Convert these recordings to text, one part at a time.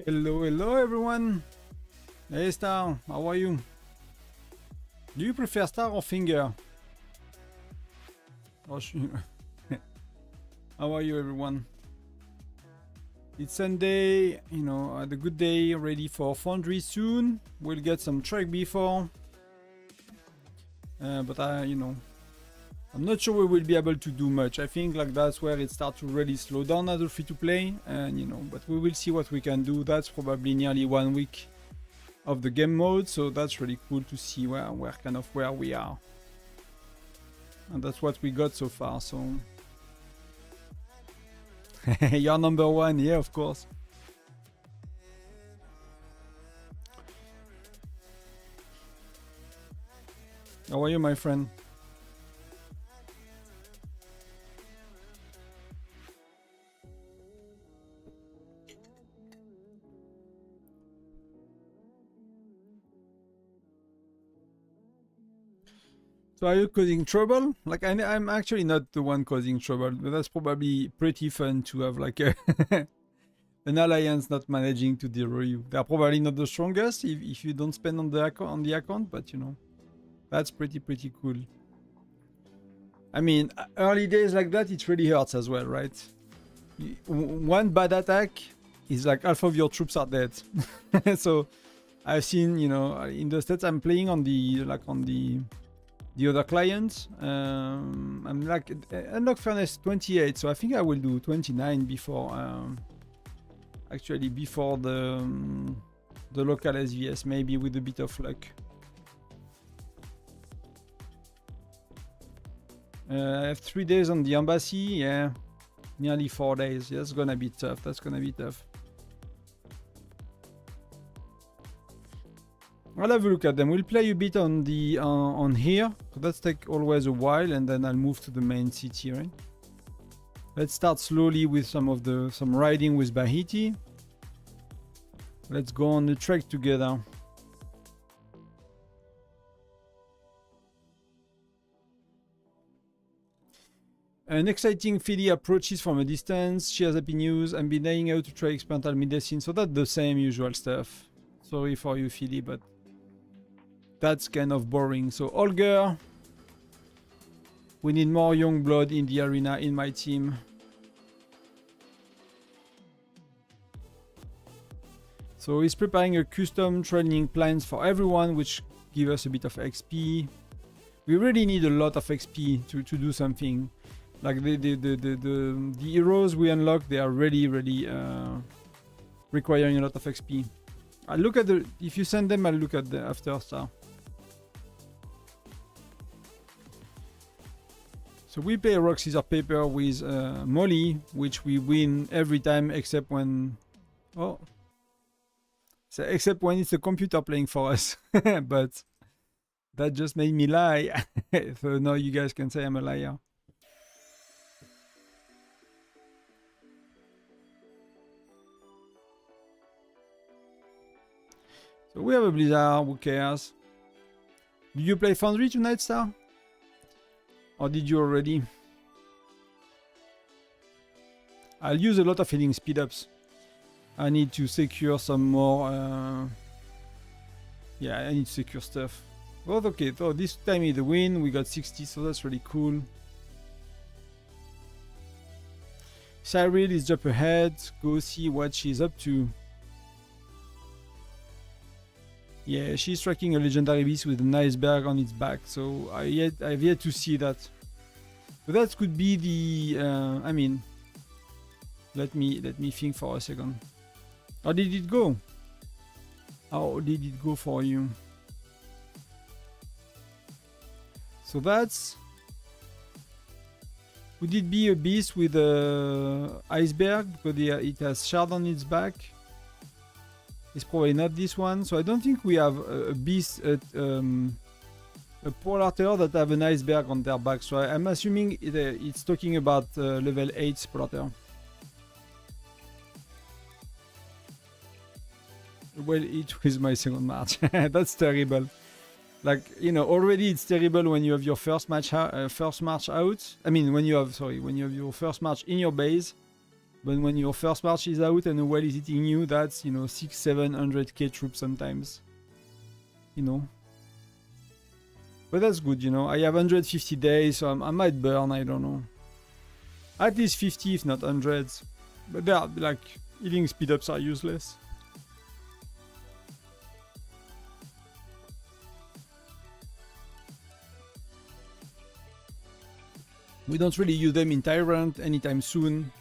Hello, hello everyone. Hey Star, how are you? Do you prefer Star or Finger? Or how are you everyone? It's Sunday, you know, the good day, ready for Foundry soon. We'll get some Trek before. But I'm not sure we will be able to do much. I think like that's where it starts to really slow down as a free-to-play, and but we will see what we can do. That's probably nearly 1 week of the game mode, so that's really cool to see where we are, and that's what we got so far. So you're number one, yeah, of course. How are you, my friend? So are you causing trouble? Like I'm actually not the one causing trouble, but that's probably pretty fun to have like an alliance not managing to zero you. They're probably not the strongest if you don't spend on the account, but that's pretty cool. I mean, early days like that, it really hurts as well, right? One bad attack is like half of your troops are dead. So I've seen, in the stats I'm playing on the other clients, I'm like unlock fairness 28, so I think I will do 29 before actually before the local SVS, maybe with a bit of luck. I have 3 days on the embassy, yeah, nearly 4 days. That's gonna be tough. I'll have a look at them. We'll play a bit on the on here. So that's take always a while, and then I'll move to the main city, right? Let's start slowly with some riding with Bahiti. Let's go on the trek together. An exciting filly approaches from a distance. She has happy news. I'm been laying out to try experimental medicine. So that's the same usual stuff. Sorry for you, filly, but that's kind of boring. So Olger, we need more young blood in the arena in my team. So he's preparing a custom training plans for everyone, which give us a bit of XP. We really need a lot of XP to do something. Like the heroes we unlock, they are really requiring a lot of XP. I'll look at if you send them, I'll look at the after star. So we play rock, scissors, paper with Molly, which we win every time except when... Oh. So except when it's a computer playing for us. But that just made me lie. So now you guys can say I'm a liar. So we have a blizzard, who cares? Did you play Foundry tonight, Star? Or did you already? I'll use a lot of healing speed ups. I need to secure some more. Yeah, I need to secure stuff. But okay, so this time is the win. We got 60, so that's really cool. Cyril is just ahead. Go see what she's up to. Yeah, she's tracking a legendary beast with an iceberg on its back, so I've yet to see that. But that could be the. I mean, let me think for a second. How did it go? How did it go for you? So that's. Would it be a beast with a iceberg because it has shard on its back? It's probably not this one. So I don't think we have a beast, a polar terror that have an iceberg on their back. So I'm assuming it's talking about level 8 polar terror. Well, it was my second match. That's terrible. Like, already it's terrible when you have your first match out. I mean, when you have your first match in your base, But when your first march is out and a whale is hitting you, that's, you know, 600-700k troops sometimes. You know. But that's good, you know. I have 150 days, so I might burn, I don't know. At least 50, if not hundreds. But they are, like, healing speed-ups are useless. We don't really use them in Tyrant anytime soon.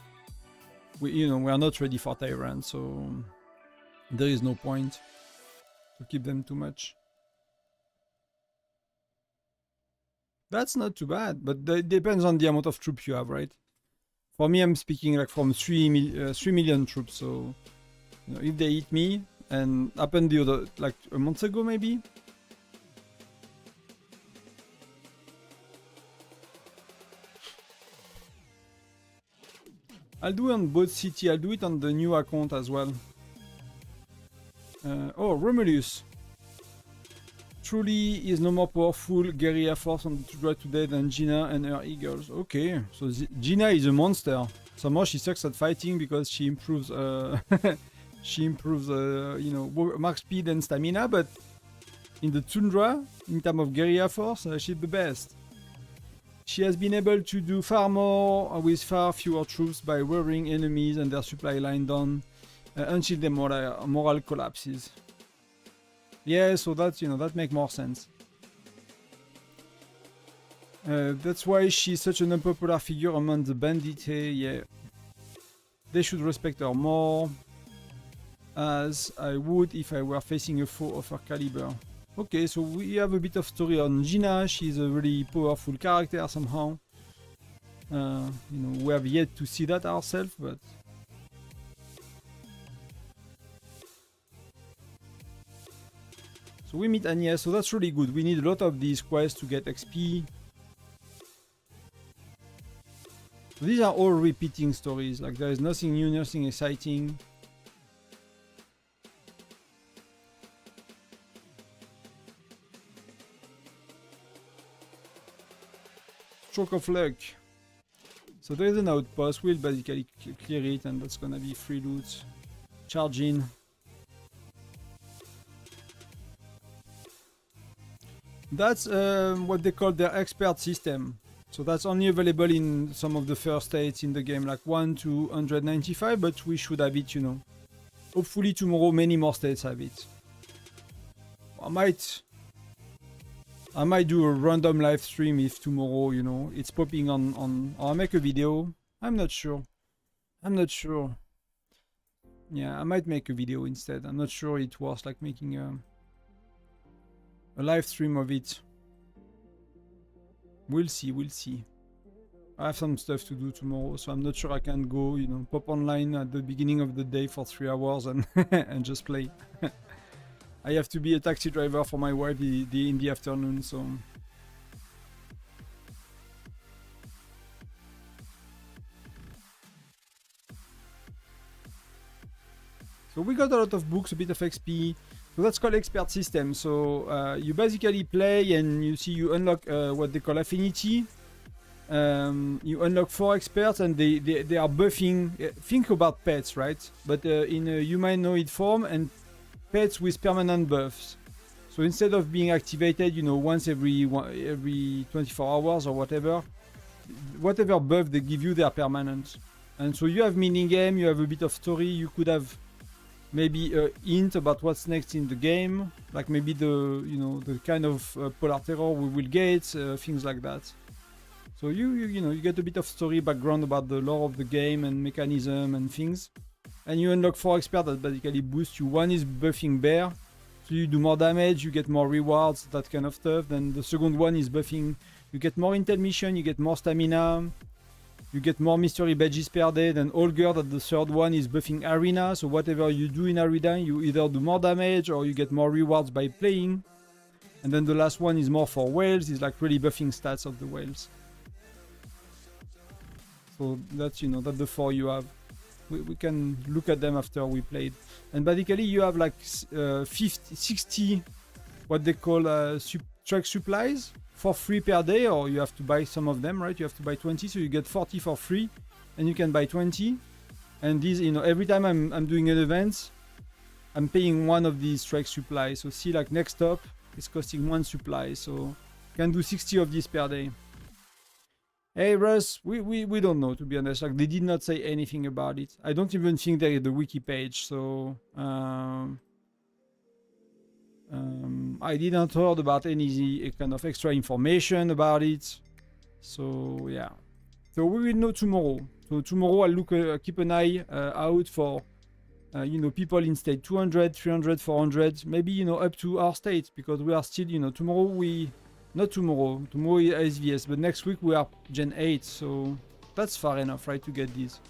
We are not ready for Tyrant, so there is no point to keep them too much. That's not too bad, but it depends on the amount of troops you have, right? For me, I'm speaking like from 3 million troops, so you know, if they hit me, and happened the other, like a month ago maybe, I'll do it on both city. I'll do it on the new account as well. Oh, Romulus. Truly is no more powerful guerrilla force on the Tundra today than Gina and her eagles. Okay, so Gina is a monster. Somehow she sucks at fighting because she improves, you know, max speed and stamina. But in the Tundra, in terms of guerrilla force, she's the best. She has been able to do far more with far fewer troops by wearing enemies and their supply line down until the morale collapses. Yeah, so that's, you know, that makes more sense. That's why she's such an unpopular figure among the Bahiti. Yeah, they should respect her more, as I would if I were facing a foe of her caliber. Okay, so we have a bit of story on Gina. She's a really powerful character somehow. You know, we have yet to see that ourselves, but so we meet Anya, so that's really good. We need a lot of these quests to get XP. So these are all repeating stories, like there is nothing new, nothing exciting. Stroke of luck. So there is an outpost, we'll basically clear it, and that's gonna be free loot. Charge in. That's what they call their expert system. So that's only available in some of the first states in the game, like 1 to 195, but we should have it, you know. Hopefully tomorrow many more states have it. I might do a random live stream if tomorrow, you know, it's popping on or I'll make a video. I'm not sure. Yeah, I might make a video instead. I'm not sure it was like making a live stream of it. We'll see. I have some stuff to do tomorrow, so I'm not sure I can go, you know, pop online at the beginning of the day for 3 hours and and just play. I have to be a taxi driver for my wife in the afternoon, so we got a lot of books, a bit of XP. So that's called expert system. So you basically play and you see you unlock what they call affinity. You unlock 4 experts and they are buffing. Think about pets, right? But in a humanoid form and pets with permanent buffs. So instead of being activated, you know, once every 24 hours or whatever buff they give you, they are permanent. And so you have mini game, you have a bit of story. You could have maybe a hint about what's next in the game, like maybe the kind of polar terror we will get, things like that. So you get a bit of story background about the lore of the game and mechanism and things. And you unlock 4 experts that basically boost you. One is buffing bear, so you do more damage, you get more rewards, that kind of stuff. Then the second one is buffing, you get more intel mission, you get more stamina, you get more mystery badges per day. Then Olger, that the third one is buffing arena, so whatever you do in arena, you either do more damage or you get more rewards by playing. And then the last one is more for whales, is like really buffing stats of the whales. So that's, you know, that's the 4 you have. We can look at them after we played. And basically you have like 60 what they call trek supplies for free per day, or you have to buy some of them, right? You have to buy 20, so you get 40 for free and you can buy 20. And these, you know, every time I'm doing an event, I'm paying one of these Trek supplies. So see, like next up is costing 1 supply, so can do 60 of these per day. Hey Russ, we don't know, to be honest. Like, they did not say anything about it. I don't even think there is the wiki page, so I didn't heard about any kind of extra information about it. So yeah, so we will know tomorrow. So tomorrow I'll look, keep an eye out for you know, people in state 200, 300, 400, maybe, you know, up to our state, because we are still, you know, tomorrow tomorrow is SVS, but next week we are Gen 8, so that's far enough, right, to get these.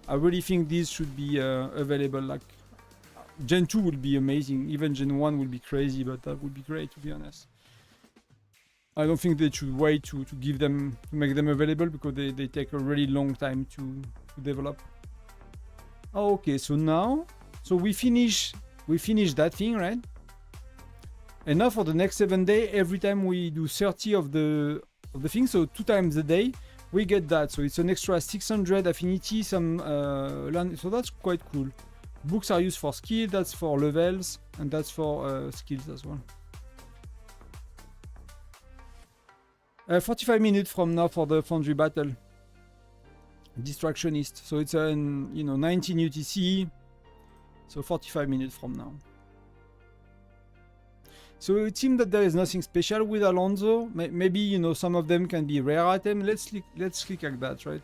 I really think these should be available. Like, Gen 2 would be amazing, even Gen 1 would be crazy, but that would be great, to be honest. I don't think they should wait to give them, to make them available, because they take a really long time to develop. Oh, okay, so now, so we finish that thing, right? And now for the next 7 days, every time we do 30 of the thing, so 2 times a day, we get that. So it's an extra 600 affinity, some land, so that's quite cool. Books are used for skill, that's for levels, and that's for skills as well. 45 minutes from now for the Foundry battle. Distractionist. So it's an, you know, 19 UTC. So 45 minutes from now. So it seems that there is nothing special with Alonso. Maybe, you know, some of them can be rare item. Let's click like that, right?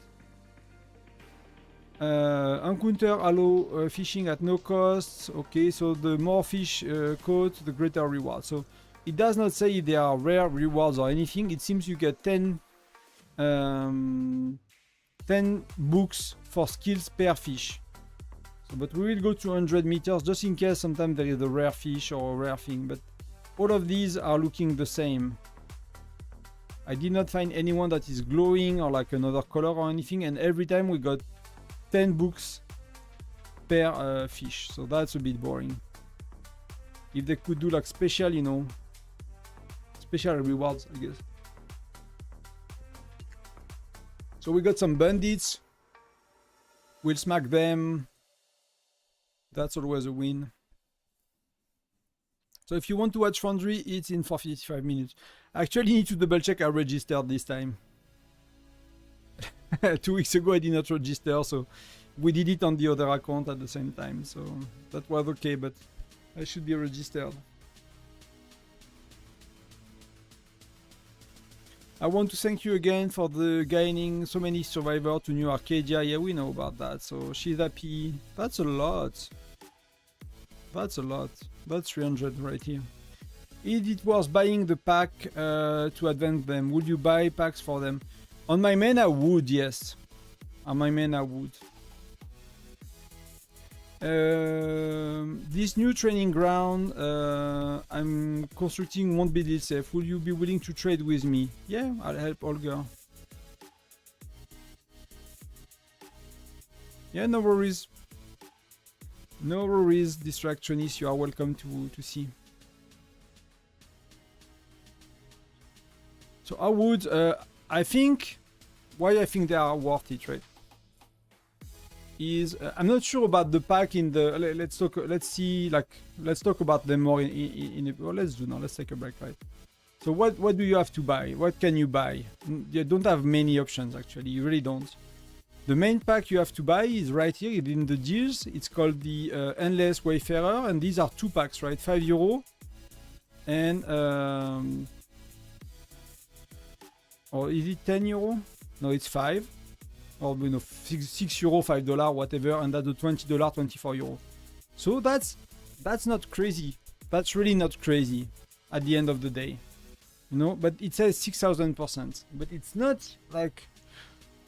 Encounter allow fishing at no cost. Okay, so the more fish caught, the greater reward. So it does not say if they are rare rewards or anything. It seems you get 10 books for skills per fish. So, but we will go to 100 meters just in case sometimes there is a rare fish or a rare thing. But all of these are looking the same. I did not find anyone that is glowing or like another color or anything. And every time we got 10 books per fish. So that's a bit boring. If they could do like special, you know, special rewards, I guess. So we got some bandits. We'll smack them. That's always a win. So if you want to watch Foundry, it's in for 55 minutes. I actually need to double check I registered this time. 2 weeks ago I did not register, so we did it on the other account at the same time. So that was okay, but I should be registered. I want to thank you again for the gaining so many survivors to New Arcadia. Yeah, we know about that. So she's happy. That's a lot. That's a lot. That's 300 right here. Is it worth buying the pack to advance them? Would you buy packs for them? On my main I would, yes. On my main I would. This new training ground I'm constructing won't be this safe. Will you be willing to trade with me? Yeah, I'll help Olga. Yeah, no worries. No worries, Distractionist, you are welcome to see. So I would, I think, why I think they are worth it, right? Is I'm not sure about the pack in the let's talk about them more in well, let's do now. Let's take a break, right? So what do you have to buy? What can you buy? You don't have many options actually. You really don't. The main pack you have to buy is right here in the deals. It's called the Endless Wayfarer, and these are 2 packs, right? €5 and or is it €10? No, it's 5. Or you know, €6, $5, whatever, and that's the $20, €24. So that's not crazy. That's really not crazy at the end of the day, you know. But it says 6,000%, but it's not like,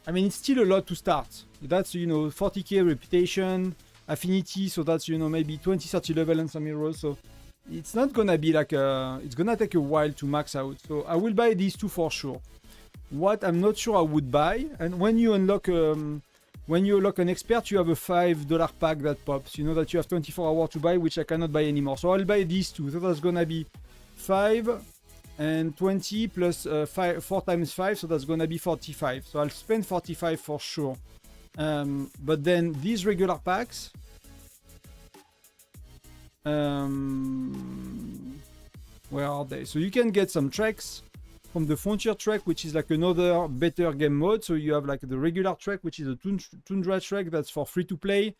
I mean, it's still a lot to start. That's, you know, 40k reputation, affinity, so that's, you know, maybe 20-30 level and some heroes. So it's not gonna be like it's gonna take a while to max out. So I will buy these 2 for sure. What I'm not sure I would buy, and when you unlock an expert, you have a $5 pack that pops. You know that you have 24 hours to buy, which I cannot buy anymore. So I'll buy these 2. So that's gonna be 5 and 20 plus 4 times 5, so that's gonna be 45. So I'll spend 45 for sure. But then these regular packs, where are they? So you can get some treks from the Frontier Trek, which is like another better game mode. So you have like the regular Trek, which is a Tundra Trek that's for free to play,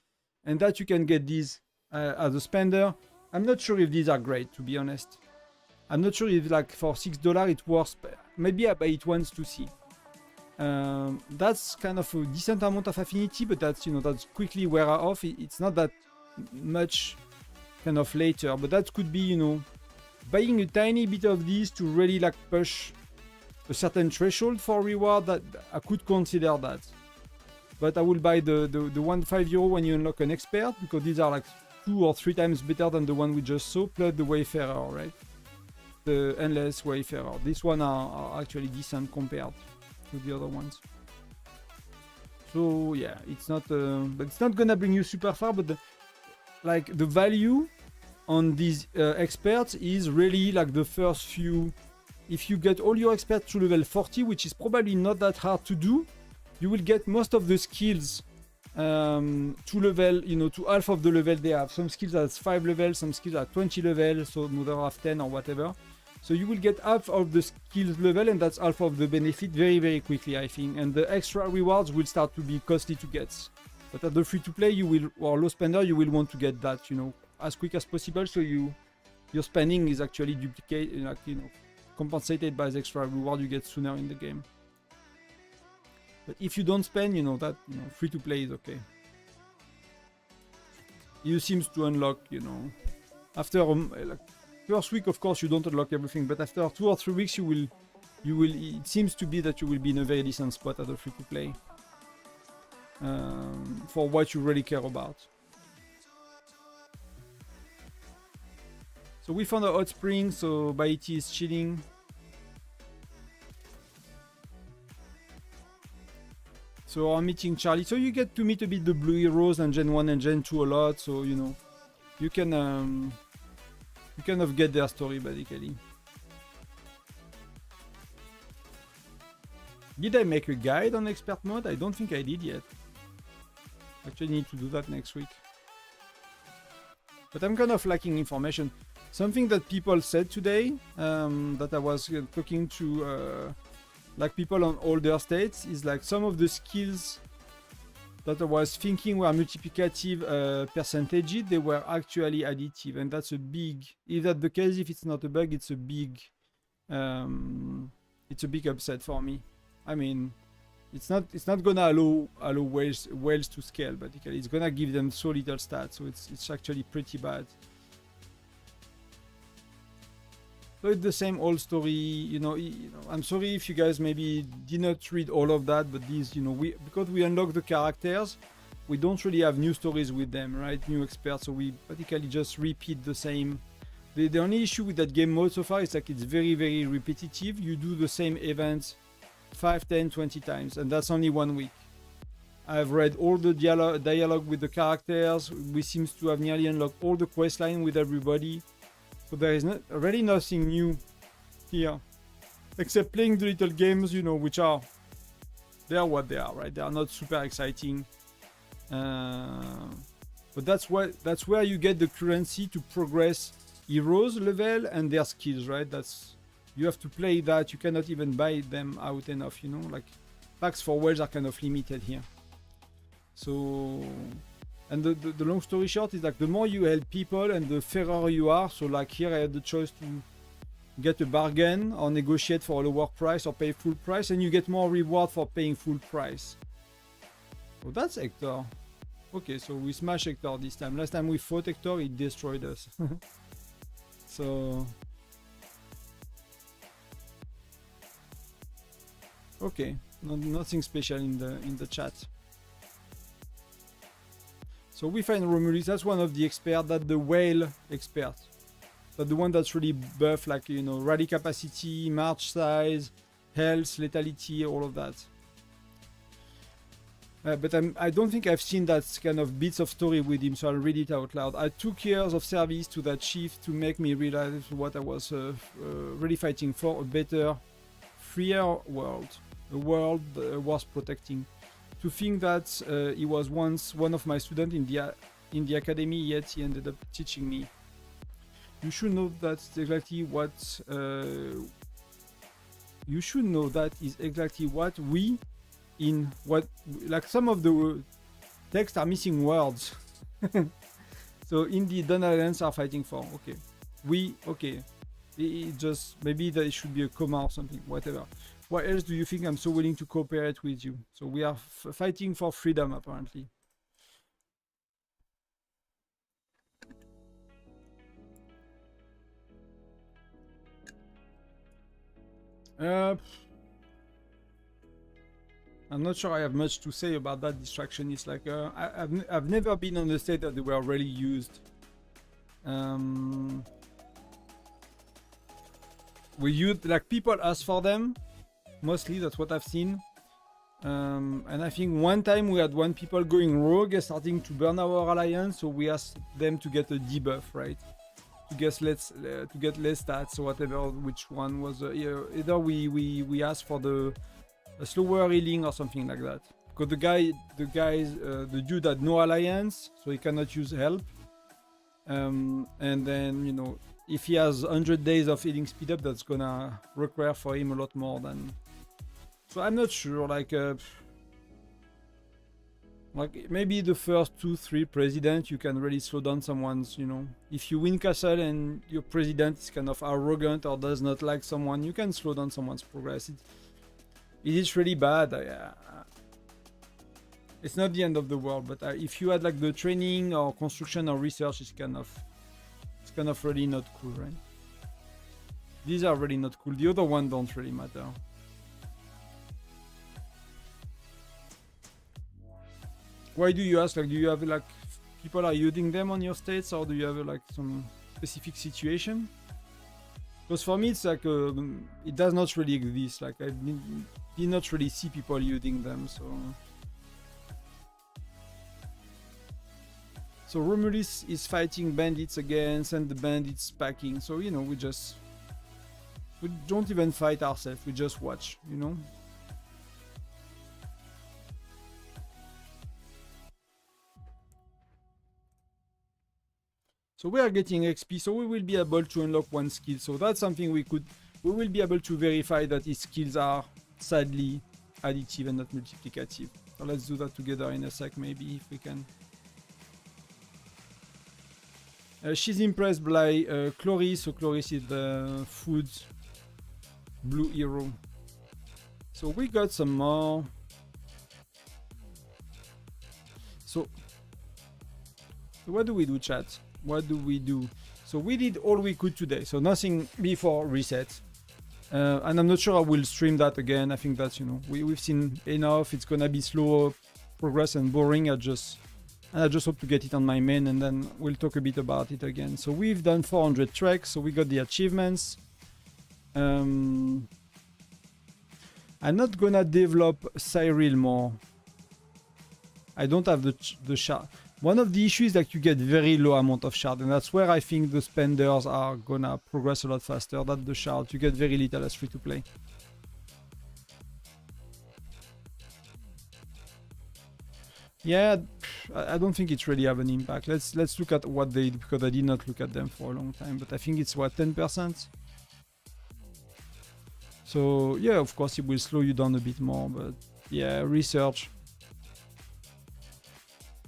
and that you can get these as a spender. I'm not sure if these are great, to be honest. I'm not sure if like for $6 it's worth. Maybe I buy it once to see. That's kind of a decent amount of affinity, but that's, you know, that's quickly wear off. It's not that much kind of later, but that could be, you know, buying a tiny bit of these to really like push a certain threshold for reward. That I could consider that. But I will buy the €1.5 when you unlock an expert, because these are like 2 or 3 times better than the one we just saw, plus the Wayfarer, right? The Endless Wayfarer. These ones are actually decent compared to the other ones. So yeah, it's not, but it's not gonna bring you super far. But the value on these experts is really like the first few. If you get all your experts to level 40, which is probably not that hard to do, you will get most of the skills to level, you know, to half of the level they have. Some skills are 5 levels, some skills are 20 levels, so another have 10 or whatever. So you will get half of the skills level, and that's half of the benefit very, very quickly, I think. And the extra rewards will start to be costly to get. But at the free-to-play, you will, or low spender, you will want to get that, you know, as quick as possible, so your spending is actually duplicated, like, you know, compensated by the extra reward you get sooner in the game. But if you don't spend, you know, that, you know, free-to-play is okay. You seems to unlock, you know, after like, first week, of course, you don't unlock everything, but after 2 or 3 weeks, you will. It seems to be that you will be in a very decent spot at the free-to-play for what you really care about. So we found a hot spring, so Bahiti is chilling. So I'm meeting Charlie. So you get to meet a bit the Blue Heroes and Gen 1 and Gen 2 a lot. So, you know, you can you kind of get their story, basically. Did I make a guide on expert mode? I don't think I did yet. Actually need to do that next week. But I'm kind of lacking information. Something that people said today, that I was talking to like people on older states, is like some of the skills that I was thinking were multiplicative percentages, they were actually additive, and that's a big. If that's the case, if it's not a bug, it's a big upset for me. I mean, it's not gonna allow whales to scale, but it's gonna give them so little stats, so it's actually pretty bad. So it's the same old story, you know. I'm sorry if you guys maybe did not read all of that, but these, you know, because we unlock the characters, we don't really have new stories with them, right? New experts, so we practically just repeat the same. The only issue with that game mode so far is like it's very, very repetitive. You do the same events 5, 10, 20 times, and that's only 1 week. I've read all the dialogue with the characters. We seem to have nearly unlocked all the quest line with everybody. So there is really nothing new here, except playing the little games, you know, which are, they are what they are, right? They are not super exciting, but that's where you get the currency to progress heroes level and their skills, right? You have to play that. You cannot even buy them out enough, you know. Like packs for whales are kind of limited here. So. And the long story short is like the more you help people and the fairer you are. So like here I had the choice to get a bargain or negotiate for a lower price or pay full price, and you get more reward for paying full price. Oh, that's Hector. Okay, so we smash Hector this time. Last time we fought Hector, he destroyed us. So okay, nothing special in the chat. So we find Romulus, that's one of the experts, that the whale expert. But the one that's really buff, like, you know, rally capacity, march size, health, lethality, all of that. But I don't think I've seen that kind of bits of story with him, so I'll read it out loud. I took years of service to that chief to make me realize what I was really fighting for, a better, freer world. A world worth protecting. to think that he was once one of my students in the academy, yet he ended up teaching me. You should know that's exactly what you should know that is exactly what we in what like some of the text are missing words. So in the Alliance are fighting for. Okay, we okay. It just maybe there should be a comma or something. Whatever. What else do you think I'm so willing to cooperate with you? So we are fighting for freedom apparently. I'm not sure I have much to say about that distraction. It's like I've never been on the state that they were really used. We used like people ask for them. Mostly that's what I've seen. And I think one time we had one people going rogue, starting to burn our alliance, so we asked them to get a debuff, right? To get less stats or whatever. Which one was? Either we asked for a slower healing or something like that. Because the dude had no alliance, so he cannot use help. And then, you know, if he has 100 days of healing speed up, that's gonna require for him a lot more than. So I'm not sure, like maybe the first 2-3 presidents you can really slow down someone's, you know, if you win castle and your president is kind of arrogant or does not like someone, you can slow down someone's progress. It is really bad. It's not the end of the world, but if you had like the training or construction or research, it's kind of really not cool, right? These are really not cool. The other one don't really matter. Why do you ask? Like, do you have like people are using them on your states, or do you have like some specific situation? Because for me, it's like it does not really exist. Like I did not really see people using them. So Romulus is fighting bandits against, and the bandits packing. So you know, we don't even fight ourselves. We just watch. You know. So we are getting XP, so we will be able to unlock one skill. So that's something we will be able to verify that his skills are sadly additive and not multiplicative. So let's do that together in a sec, maybe, if we can. She's impressed by Chloris. So Chloris is the food blue hero. So we got some more. So what do we do, chat? What do we do? So we did all we could today, so nothing before reset. And I'm not sure I will stream that again. I think that's, you know, we've seen enough. It's gonna be slow progress and boring. I just hope to get it on my main, and then we'll talk a bit about it again. So we've done 400 treks, so we got the achievements. I'm not gonna develop Cyril more. I don't have the shard. One of the issues is that you get very low amount of shard, and that's where I think the spenders are gonna progress a lot faster than the shard. You get very little as free to play. Yeah, I don't think it really have an impact. Let's look at what they did, because I did not look at them for a long time, but I think it's what, 10%. So yeah, of course it will slow you down a bit more, but yeah, research.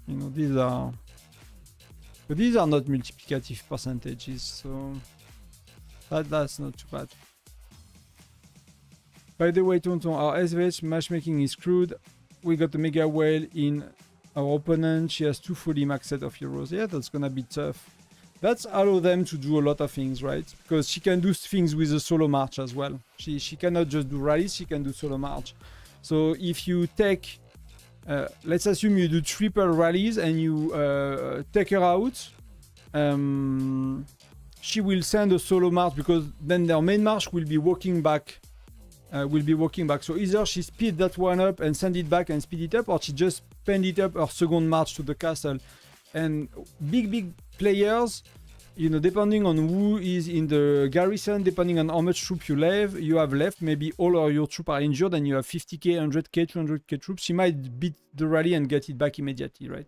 You know, these are not multiplicative percentages, so that's not too bad. By the way, Tonton, our SVH matchmaking is screwed. We got a mega whale in our opponent. She has 2 fully maxed set of heroes. Yeah, that's gonna be tough. That's allow them to do a lot of things, right? Because she can do things with a solo march as well. She cannot just do rallies, she can do solo march. So if you take let's assume you do triple rallies and you take her out. She will send a solo march, because then their main march will be walking back. So either she speed that one up and send it back and speed it up, or she just spend it up her second march to the castle. And big players you know, depending on who is in the garrison, depending on how much troop you have left, maybe all of your troops are injured and you have 50k, 100k, 200k troops, you might beat the rally and get it back immediately, right?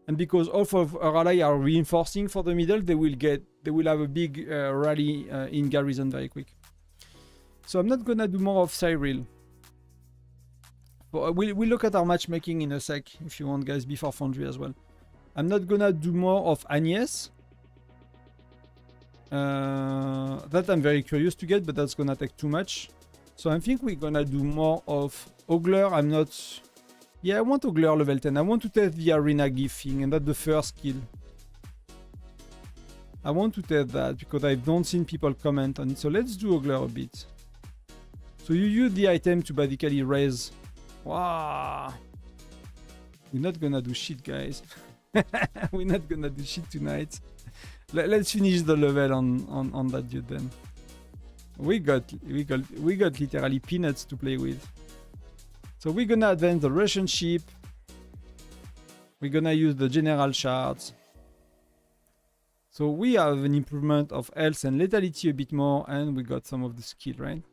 And because all of our allies are reinforcing for the middle, they will have a big rally in garrison very quick. So I'm not gonna do more of Cyril. But we'll look at our matchmaking in a sec, if you want, guys, before Foundry as well. I'm not gonna do more of Agnes. That I'm very curious to get, but that's gonna take too much. So I think we're gonna do more of Ogler. I'm not... Yeah, I want Ogler level 10. I want to test the arena gift thing, and that's the first skill. I want to test that because I don't seen people comment on it. So let's do Ogler a bit. So you use the item to basically raise... Wow! We're not gonna do shit, guys. We're not gonna do shit tonight. Let's finish the level on that dude then. We got literally peanuts to play with. So we're gonna advance the Russian ship. We're gonna use the general shards. So we have an improvement of health and lethality a bit more, and we got some of the skill, right?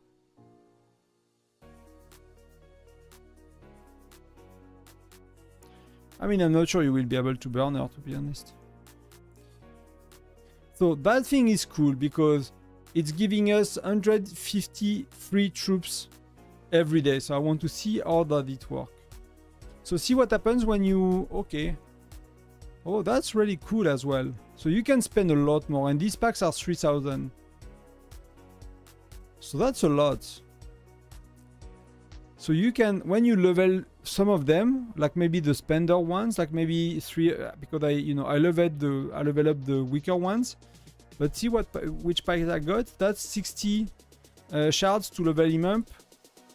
I mean, I'm not sure you will be able to burn her, to be honest. So that thing is cool because it's giving us 150 free troops every day. So I want to see how does it work. So see what happens when you... Okay. Oh, that's really cool as well. So you can spend a lot more. And these packs are 3,000. So that's a lot. So you can, when you level some of them, like maybe the spender ones, like maybe 3, because I level up the weaker ones. But see which pack I got. That's 60 shards to level him up.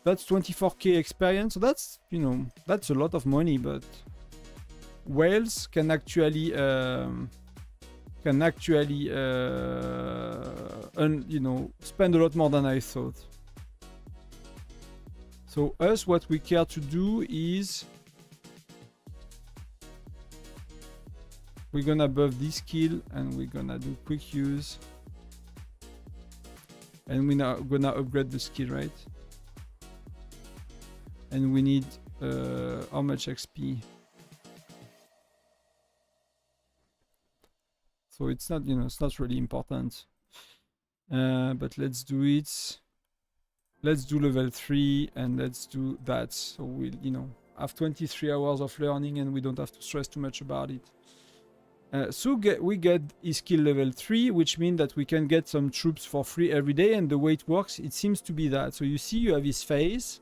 That's 24k experience. So that's, you know, that's a lot of money. But whales can actually, you know, spend a lot more than I thought. So us, what we care to do is we're gonna buff this skill and we're gonna do quick use. And we're now gonna upgrade the skill, right? And we need how much XP? So it's not, you know, it's not really important. But let's do it. Let's do level 3 and let's do that. So we'll, you know, have 23 hours of learning and we don't have to stress too much about it. So we get his skill level 3, which means that we can get some troops for free every day. And the way it works, it seems to be that. So you see you have his face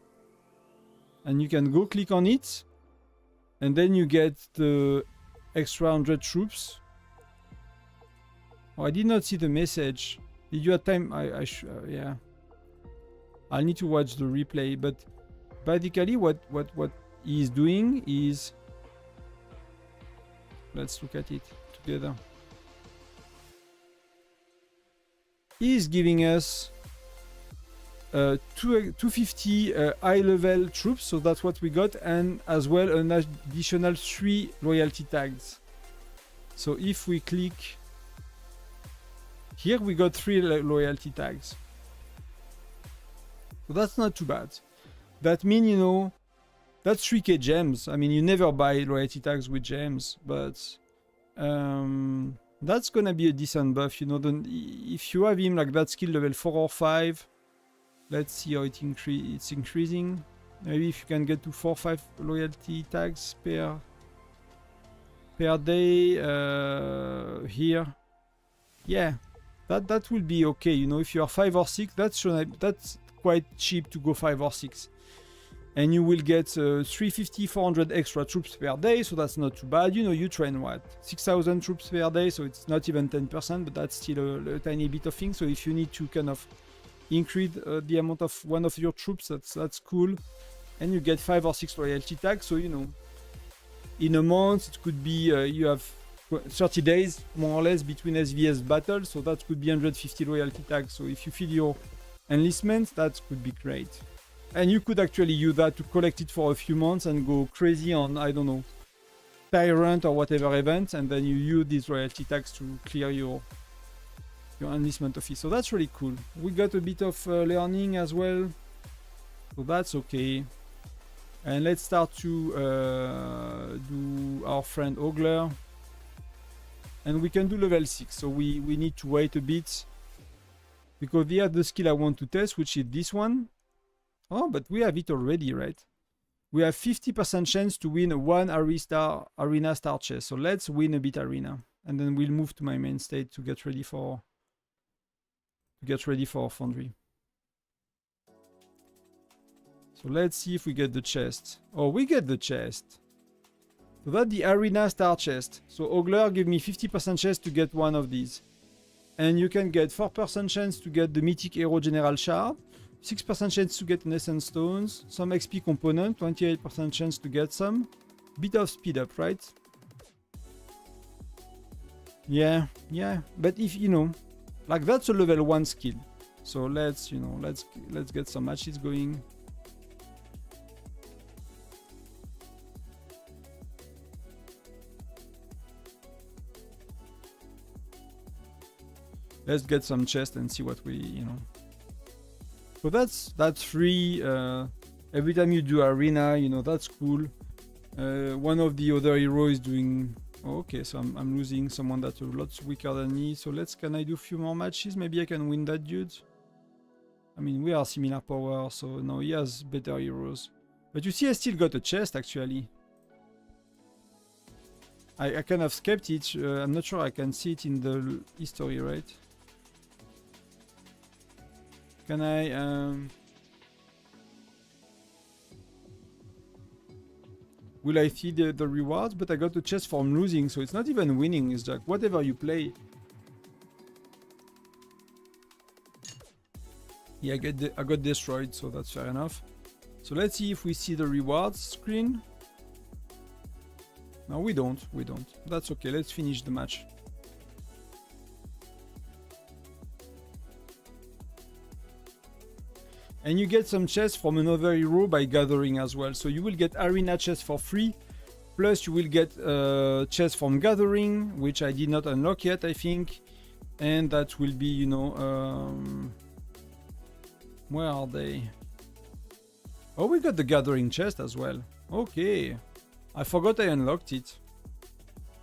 and you can go click on it. And then you get the extra 100 troops. Oh, I did not see the message. Did you have time? Yeah. I'll need to watch the replay, but basically what he is doing is, let's look at it together. He is giving us 250 high level troops, so that's what we got, and as well an additional 3 loyalty tags. So if we click here, we got 3 loyalty tags. So that's not too bad. That means, you know, that's 3k gems. I mean, you never buy loyalty tags with gems, but that's gonna be a decent buff, you know. If you have him like that skill level 4 or 5, let's see how it's increasing. Maybe if you can get to 4 or 5 loyalty tags per day here. Yeah, that will be okay, you know. If you are 5 or 6, that's quite cheap to go 5 or 6, and you will get 350-400 extra troops per day, so that's not too bad. You know, you train what, 6,000 troops per day, so it's not even 10%, but that's still a tiny bit of thing. So if you need to kind of increase the amount of one of your troops, that's cool, and you get 5 or 6 loyalty tags. So, you know, in a month it could be you have 30 days more or less between SVS battles, so that could be 150 loyalty tags. So if you fill your enlistment, that could be great, and you could actually use that to collect it for a few months and go crazy on, I don't know, Tyrant or whatever event, and then you use these royalty tags to clear your your enlistment office. So that's really cool. We got a bit of learning as well, so that's okay. And let's start to do our friend Ogler. And we can do level 6, so we need to wait a bit. Because we have the skill I want to test, which is this one. Oh, but we have it already, right? We have 50% chance to win one arena star chest. So let's win a bit arena. And then we'll move to my main state to get ready for Foundry. So let's see if we get the chest. Oh, we get the chest. So that's the arena star chest. So Ogler give me 50% chance to get one of these. And you can get 4% chance to get the mythic hero general shard, 6% chance to get an essence stones, some XP component, 28% chance to get some. Bit of speed up, right? Yeah. But if you know, like that's a level 1 skill. So let's get some matches going. Let's get some chests and see what we, So that's free. Every time you do arena, that's cool. One of the other heroes is doing. Oh, okay, so I'm losing someone that's a lot weaker than me. So can I do a few more matches? Maybe I can win that dude. I mean, we are similar power, so no, he has better heroes. But you see, I still got a chest actually. I kind of skipped it. I'm not sure I can see it in the history, right? Can I will I see the rewards? But I got the chest from losing, so it's not even winning, it's like whatever you play. Yeah, I got destroyed, so that's fair enough. So let's see if we see the rewards screen. No, we don't. That's okay, let's finish the match. And you get some chests from another hero by gathering as well. So you will get arena chests for free. Plus you will get chests from gathering, which I did not unlock yet, I think. And that will be, where are they? Oh, we got the gathering chest as well. Okay. I forgot I unlocked it.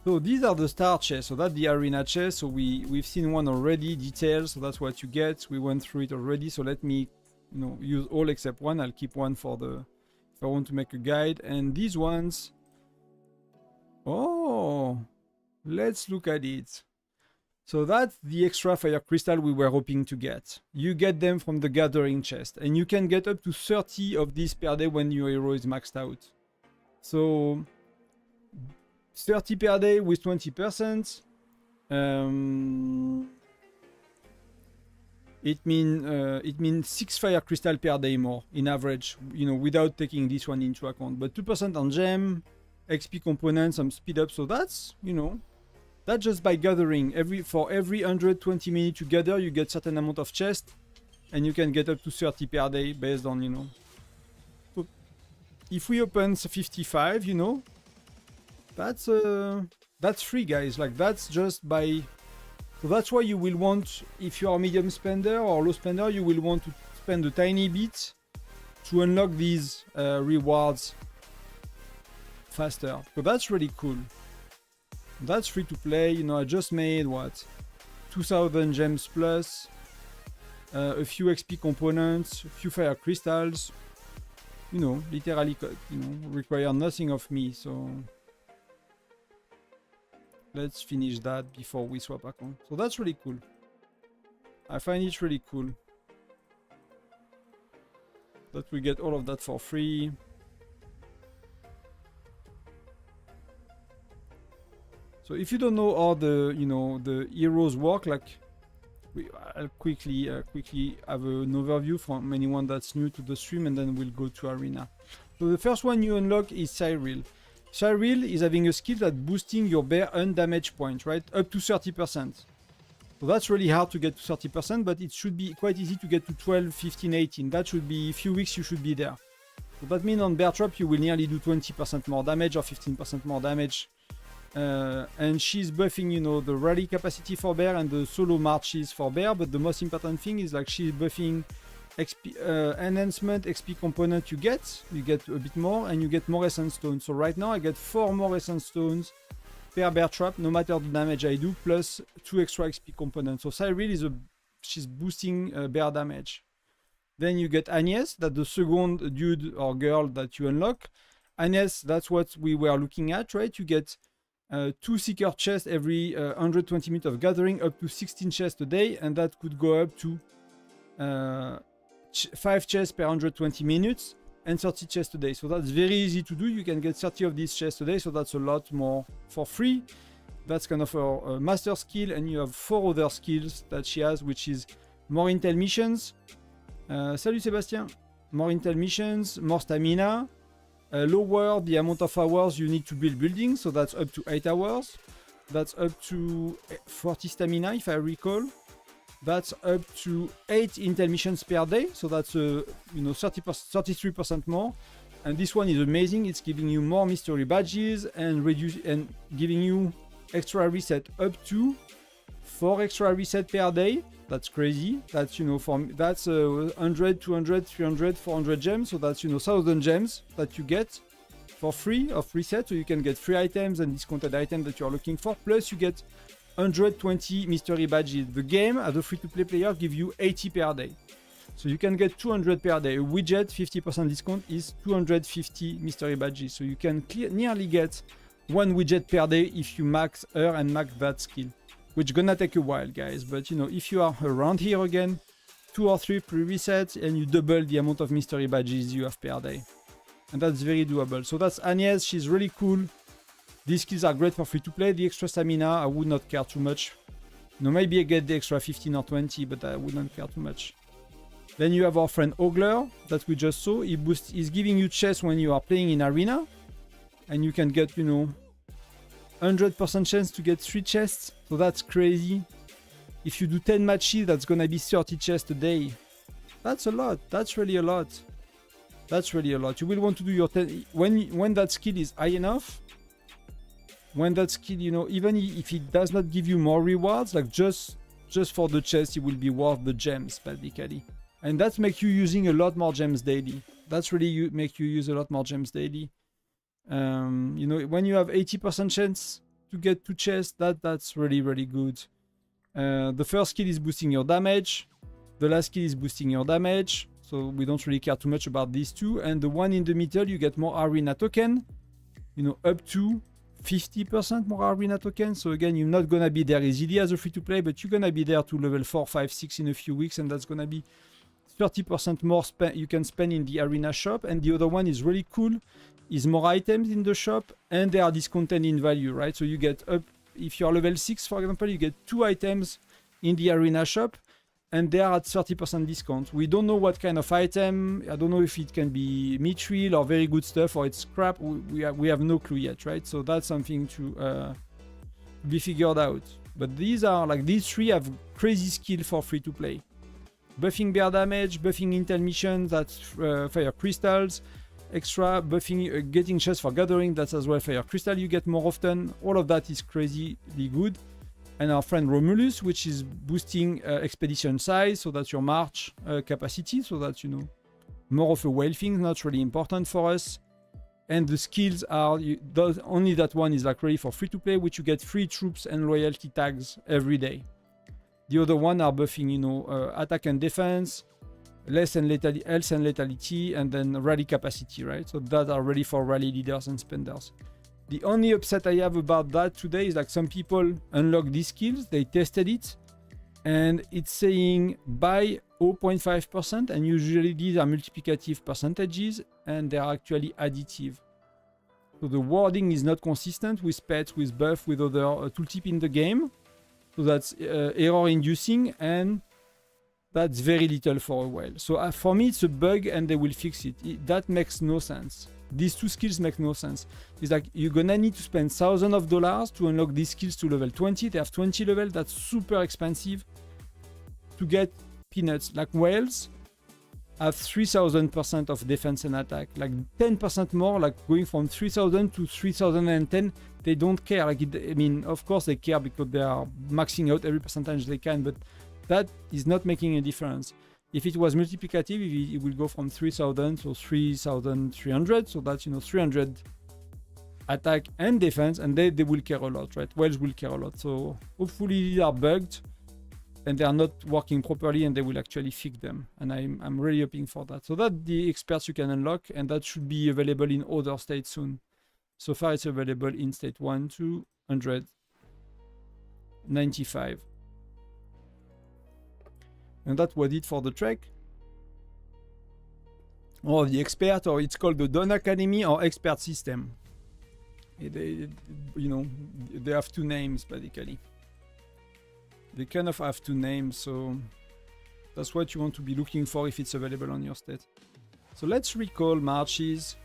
So these are the star chests. So that's the arena chest. So we've seen one already, details. So that's what you get. We went through it already. So let me use all except one. I'll keep one for if I want to make a guide. And these ones, oh, let's look at it. So that's the extra fire crystal we were hoping to get. You get them from the gathering chest, and you can get up to 30 of these per day when your hero is maxed out. So 30 per day with 20%. It means 6 fire crystal per day more in average, without taking this one into account. But 2% on gem, XP components, some speed up. So that's, that's just by gathering. For every 120 minutes you gather, you get certain amount of chest, and you can get up to 30 per day based on, So if we open 55, that's free, guys. Like that's just by. So that's why you will want, if you are a medium spender or low spender, you will want to spend a tiny bit to unlock these rewards faster. So that's really cool. That's free to play. I just made what? 2000 gems plus, a few XP components, a few fire crystals. Literally, require nothing of me. So let's finish that before we swap account. So that's really cool. I find it really cool that we get all of that for free. So if you don't know how the heroes work, like I'll quickly have an overview from anyone that's new to the stream, and then we'll go to arena. So the first one you unlock is Cyril. Cyril is having a skill that boosting your bear undamaged point, right? Up to 30%. So that's really hard to get to 30%, but it should be quite easy to get to 12, 15, 18. That should be a few weeks, you should be there. So that means on bear trap you will nearly do 20% more damage or 15% more damage And she's buffing, you know, the rally capacity for bear and the solo marches for bear. But the most important thing is like she's buffing XP enhancement, XP component you get a bit more, and you get more essence stones. So right now I get 4 more essence stones per bear trap, no matter the damage I do, plus 2 extra XP components. So Cyril is she's boosting bear damage. Then you get Agnes, that's the second dude or girl that you unlock. Agnes, that's what we were looking at, right? You get 2 seeker chests every 120 minutes of gathering, up to 16 chests a day, and that could go up to 5 chests per 120 minutes and 30 chests a day. So that's very easy to do. You can get 30 of these chests a day, so that's a lot more for free. That's kind of a master skill, and you have 4 other skills that she has, which is more intel missions. Salut Sébastien. More intel missions, more stamina. Lower the amount of hours you need to build buildings, so that's up to 8 hours. That's up to 40 stamina, if I recall. That's up to 8 intel missions per day, so that's 33% more. And this one is amazing. It's giving you more mystery badges and giving you extra reset, up to 4 extra reset per day. That's crazy. That's, you know, that's 100, 200, 300, 400 gems. So that's, you know, 1,000 gems that you get for free of reset. So you can get free items and discounted items that you're looking for. Plus you get 120 mystery badges. The game, as a free-to-play player, gives you 80 per day. So you can get 200 per day. A widget, 50% discount, is 250 mystery badges. So you can nearly get 1 widget per day if you max her and max that skill. Which gonna take a while, guys. But, you know, if you are around here again, 2 or 3 pre-resets, and you double the amount of mystery badges you have per day. And that's very doable. So that's Agnes. She's really cool. These skills are great for free to play. The extra stamina, I would not care too much. You know, maybe I get the extra 15 or 20, but I would not care too much. Then you have our friend Ogler that we just saw. He's giving you chests when you are playing in arena. And you can get, you know, 100% chance to get 3 chests. So that's crazy. If you do 10 matches, that's gonna be 30 chests a day. That's a lot. That's really a lot. That's really a lot. You will want to do your 10... When that skill is high enough, when that skill, you know, even if it does not give you more rewards, like just for the chest, it will be worth the gems, basically. And that makes you using a lot more gems daily. That's really make you use a lot more gems daily. You know, when you have 80% chance to get 2 chests, that's really, really good. The first skill is boosting your damage. The last skill is boosting your damage. So we don't really care too much about these two. And the one in the middle, you get more arena token. You know, up to 50% more arena tokens. So again, you're not gonna be there easily as a free-to-play, but you're gonna be there to level 4, 5, 6 in a few weeks, and that's gonna be 30% more you can spend in the arena shop. And the other one is really cool, is more items in the shop, and they are discounted in value, right? So you get up, if you're level 6, for example, you get 2 items in the arena shop, and they are at 30% discount. We don't know what kind of item. I don't know if it can be mithril or very good stuff, or it's crap. We have no clue yet, right? So that's something to be figured out. But these are like, these 3 have crazy skill for free to play. Buffing bear damage, buffing intel missions, that's fire crystals. Extra buffing, getting chests for gathering, that's as well fire crystal you get more often. All of that is crazily good. And our friend Romulus, which is boosting expedition size, so that's your march capacity, so that's, you know, more of a whale thing, not really important for us. And the skills are, only that one is like ready for free to play, which you get free troops and loyalty tags every day. The other one are buffing, you know, attack and defense, health and lethality, and then rally capacity, right? So that are ready for rally leaders and spenders. The only upset I have about that today is like some people unlock these skills, they tested it, and it's saying by 0.5%, and usually these are multiplicative percentages, and they're actually additive. So the wording is not consistent with pets, with buff, with other tooltip in the game. So that's error inducing, and that's very little for a while. So for me, it's a bug, and they will fix it. That makes no sense. These 2 skills make no sense. It's like you're gonna need to spend thousands of dollars to unlock these skills to level 20. They have 20 level. That's super expensive to get peanuts. Like whales, have 3000% of defense and attack, like 10% more, like going from 3000 to 3010. They don't care. Like I mean, of course they care because they are maxing out every percentage they can, but that is not making a difference. If it was multiplicative, it will go from 3000 to 3300. So that's, you know, 300 attack and defense, and they will care a lot, right? Whales will care a lot. So hopefully they are bugged and they are not working properly, and they will actually fix them. And I'm really hoping for that. So that's the experts you can unlock, and that should be available in other states soon. So far it's available in state 1 to 195. And that was it for the Trek. Or the expert, or it's called the Dawn Academy or expert system. They, you know, they have two names basically. They kind of have two names, so that's what you want to be looking for if it's available on your state. So let's recall marches.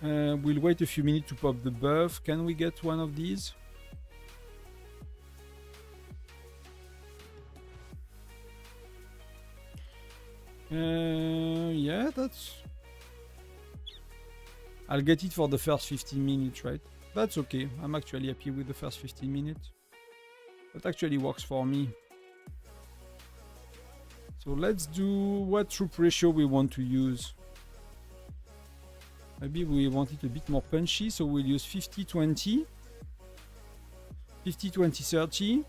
We'll wait a few minutes to pop the buff. Can we get one of these? Yeah, that's... I'll get it for the first 15 minutes, right? That's okay. I'm actually happy with the first 15 minutes. That actually works for me. So let's do what troop ratio we want to use. Maybe we want it a bit more punchy, so we'll use 50-20. 50-20-30.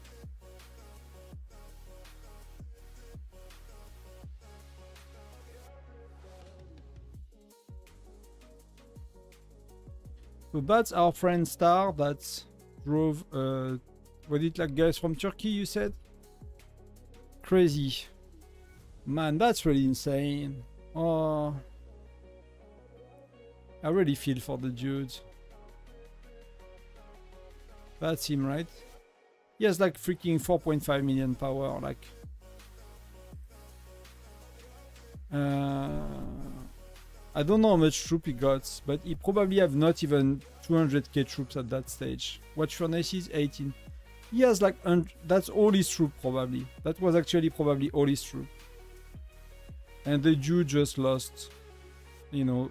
So that's our friend Star that drove, was it like guys from Turkey, you said? Crazy. Man, that's really insane. Oh. I really feel for the dude. That's him, right? He has like freaking 4.5 million power, like... I don't know how much troop he got, but he probably have not even 200k troops at that stage. Watch furnace is 18. He has like, that's all his troop probably. That was actually probably all his troop. And the Jew just lost, you know,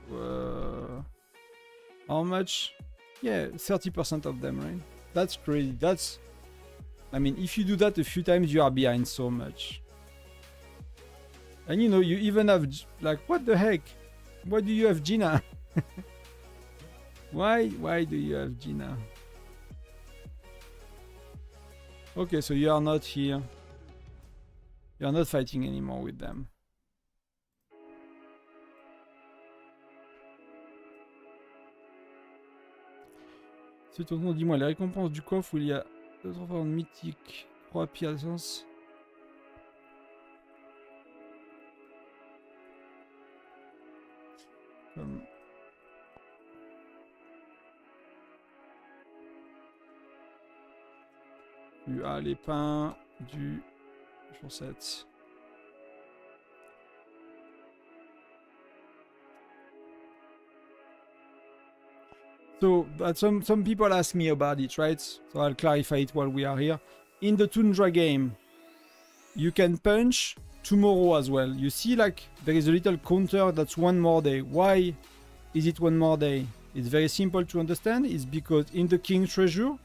how much? Yeah, 30% of them, right? That's crazy. That's, I mean, if you do that a few times, you are behind so much. And you know, you even have, like, what the heck? Why do you have Gina? Why do you have Gina? Okay, so you are not here. You are not fighting anymore with them. C'est Tonton, dis-moi, les récompenses du coffre où il y a 2 transformations mythiques, 3 pièces. Du A, les pains, du chaussette. So, but some people ask me about it, right? So I'll clarify it while we are here. In the Tundra game, you can punch tomorrow as well. You see, like, there is a little counter that's 1 more day. Why is it 1 more day? It's very simple to understand. It's because in the King Treasure...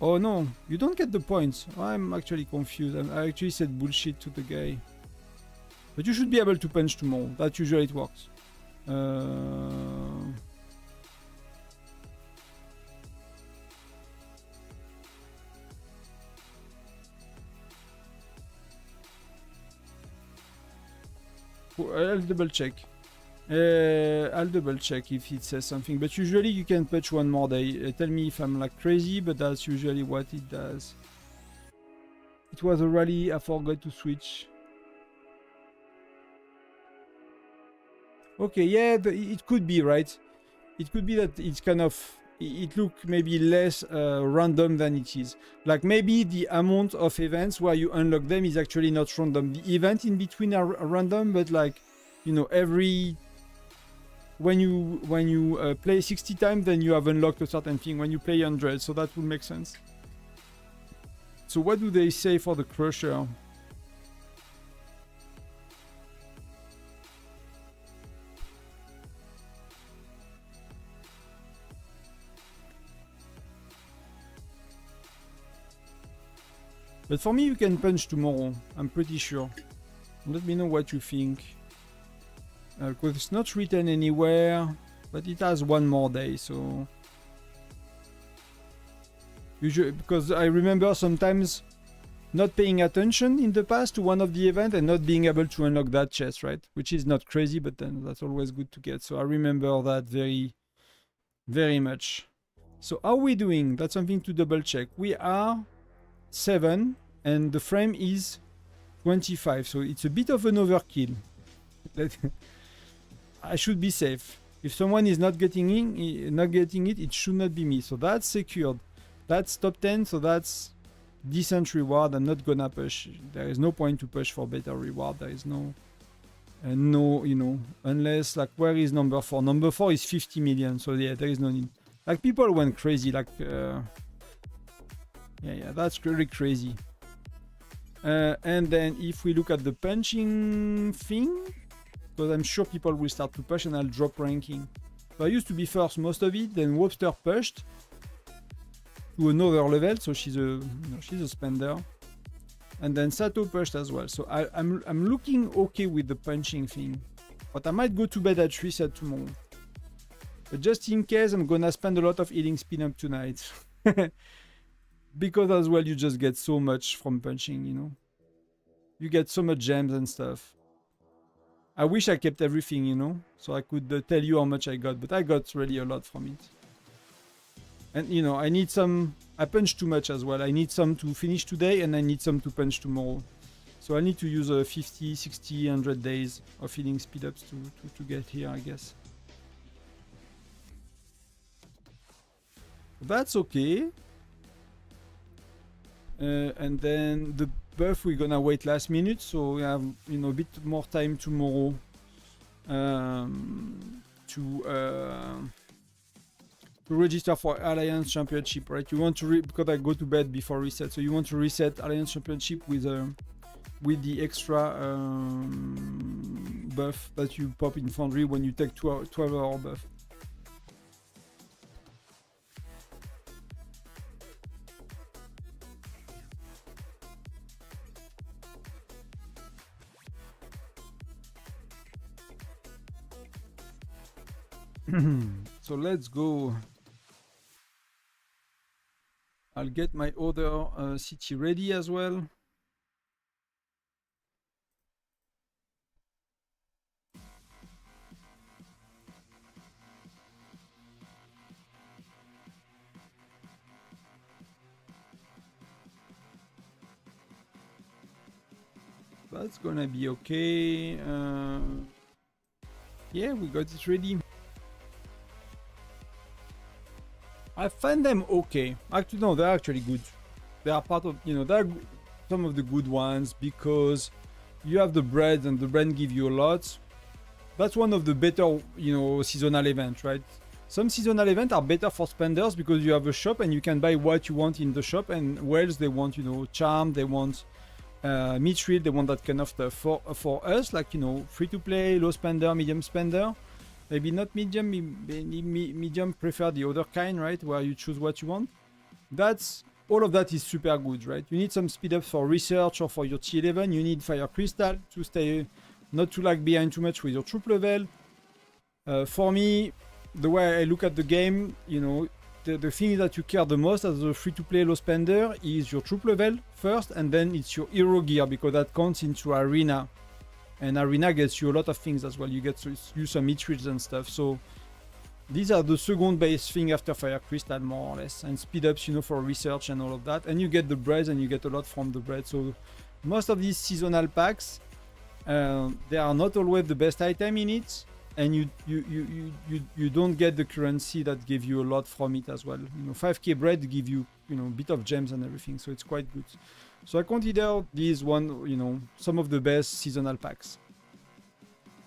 Oh no, you don't get the points. I'm actually confused. I actually said bullshit to the guy. But you should be able to punch tomorrow. That usually it works. I'll double check. I'll double check if it says something, but usually you can patch 1 more day. Tell me if I'm like crazy, but that's usually what it does. It was a rally, I forgot to switch. Okay, yeah, it could be, right? It could be that it's kind of, it look maybe less random than it is. Like maybe the amount of events where you unlock them is actually not random. The event in between are random, but like, you know, every... When you play 60 times, then you have unlocked a certain thing. When you play 100, so that would make sense. So what do they say for the Crusher? But for me, you can punch tomorrow. I'm pretty sure. Let me know what you think. Because it's not written anywhere, but it has one more day, so... Usually, because I remember sometimes not paying attention in the past to one of the events and not being able to unlock that chest, right? Which is not crazy, but then that's always good to get. So I remember that very, very much. So how are we doing? That's something to double check. We are 7 and the frame is 25. So it's a bit of an overkill. I should be safe. If someone is not getting it, it should not be me. So that's secured. That's top 10, so that's decent reward. I'm not gonna push. There is no point to push for better reward. There is no, you know, unless like where is number 4? Number 4 is 50 million. So yeah, there is no need. Like people went crazy. Like yeah, that's really crazy. And then if we look at the punching thing, because I'm sure people will start to push and I'll drop ranking. So I used to be first most of it. Then Webster pushed to another level, so she's a spender, and then Sato pushed as well. So I'm looking okay with the punching thing, but I might go to bed at reset tomorrow. But just in case, I'm gonna spend a lot of healing spin up tonight, because as well you just get so much from punching, you know. You get so much gems and stuff. I wish I kept everything, you know, so I could tell you how much I got, but I got really a lot from it. And you know, I need some. I punch too much as well. I need some to finish today, and I need some to punch tomorrow. So I need to use 50, 60, 100 days of healing speed ups to get here, I guess. That's okay. And then the buff we're gonna wait last minute, so we have, you know, a bit more time tomorrow to register for Alliance Championship, right? You want to because I go to bed before reset, so you want to reset Alliance Championship with the extra buff that you pop in Foundry when you take 12-hour buff. So let's go. I'll get my other city ready as well. That's gonna be okay. Yeah, we got it ready. I find them okay. Actually, no, they're actually good. They are part of, you know, they're some of the good ones because you have the bread and the bread give you a lot. That's one of the better, you know, seasonal events, right? Some seasonal events are better for spenders because you have a shop and you can buy what you want in the shop, and whales, they want, you know, charm, they want mithril, they want that kind of stuff. For us, like, you know, free to play, low spender, medium spender, maybe not medium, medium prefer the other kind, right? Where you choose what you want. That's, all of that is super good, right? You need some speed up for research or for your T11. You need fire crystal to stay, not to lag behind too much with your troop level. For me, the way I look at the game, you know, the thing that you care the most as a free-to-play low spender is your troop level first, and then it's your hero gear, because that counts into arena. And arena gets you a lot of things as well. You get to use some mithrils and stuff. So these are the second base thing after fire crystal, more or less, and speed ups, you know, for research and all of that. And you get the bread, and you get a lot from the bread. So most of these seasonal packs, they are not always the best item in it, and you don't get the currency that give you a lot from it as well. You know, 5k bread give you, you know, a bit of gems and everything, so it's quite good. So I consider these one, you know, some of the best seasonal packs.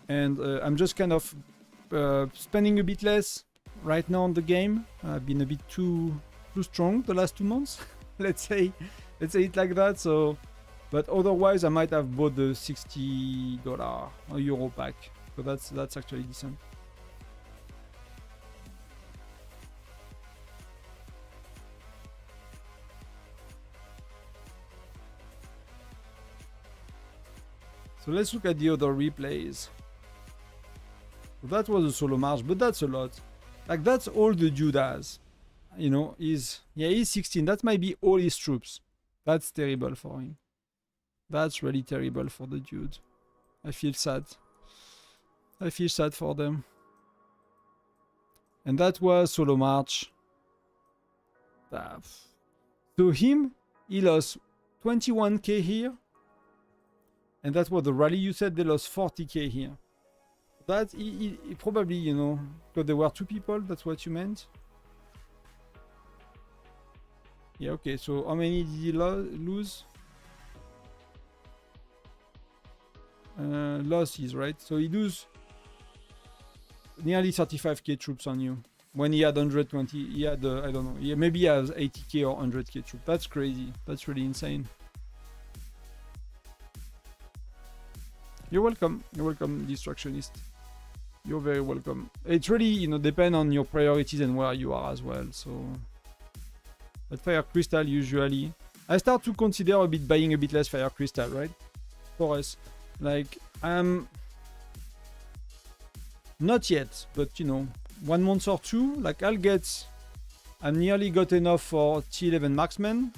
And I'm just kind of spending a bit less right now on the game. I've been a bit too strong the last 2 months. let's say it like that. So, but otherwise I might have bought the $60 or euro pack. So that's actually decent. So let's look at the other replays. So that was a solo march, but that's a lot. Like that's all the dude has. You know, he's 16. That might be all his troops. That's terrible for him. That's really terrible for the dude. I feel sad. I feel sad for them. And that was solo march. So him, he lost 21k here. And that's what the rally you said, they lost 40k here. That he probably, you know, because there were 2 people, that's what you meant? Yeah, okay, so how many did he lose? Losses, right? So he lose nearly 35k troops on you. When he had 120, he had, I don't know, maybe he has 80k or 100k troops. That's crazy. That's really insane. You're welcome. You're welcome, Destructionist. You're very welcome. It's really, you know, depend on your priorities and where you are as well. So, but Fire Crystal usually, I start to consider a bit buying a bit less Fire Crystal, right? For us, like not yet, but you know, 1 month or 2, like I'm nearly got enough for T11 marksman.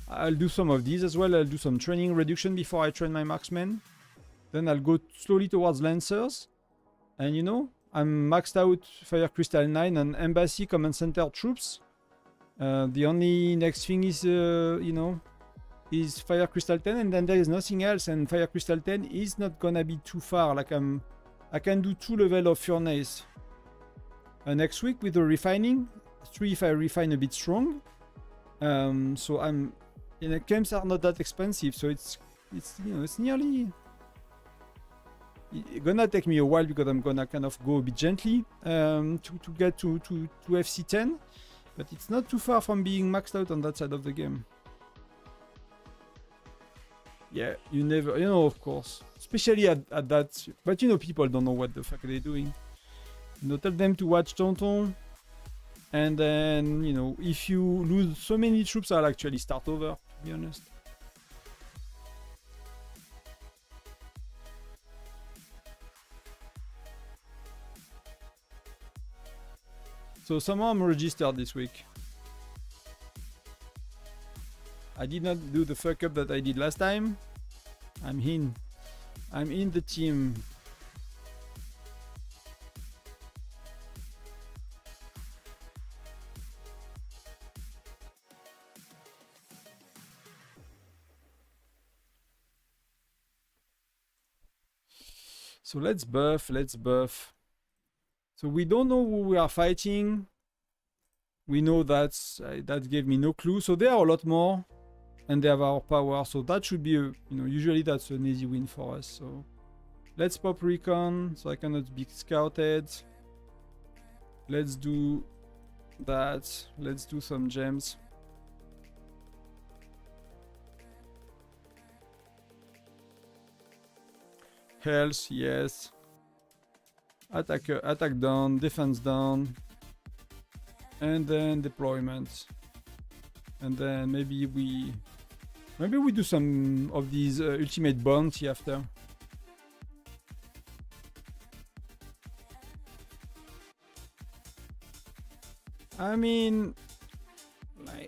I'll do some of these as well. I'll do some training reduction before I train my marksmen. Then I'll go slowly towards Lancers. And you know, I'm maxed out Fire Crystal 9 and Embassy Command Center troops. The only next thing is, you know, is Fire Crystal 10, and then there is nothing else. And Fire Crystal 10 is not gonna be too far. Like I can do 2 levels of Furnace next week with the refining. 3 if I refine a bit strong. So you know, camps are not that expensive, so it's you know, it's nearly. It's gonna take me a while because I'm gonna kind of go a bit gently to get to FC10, but it's not too far from being maxed out on that side of the game. Yeah, you know, of course, especially at that, but you know, people don't know what the fuck they're doing. You know, tell them to watch Tonton, and then, you know, if you lose so many troops, I'll actually start over, to be honest. So somehow I'm registered this week. I did not do the fuck up that I did last time. I'm in the team. So let's buff. So we don't know who we are fighting. We know that gave me no clue. So there are a lot more, and they have our power. So that should be you know, usually that's an easy win for us. So let's pop recon, so I cannot be scouted. Let's do that. Let's do some gems. Health, yes. Attack down, defense down, and then deployment, and then maybe we do some of these ultimate bounty after. I mean,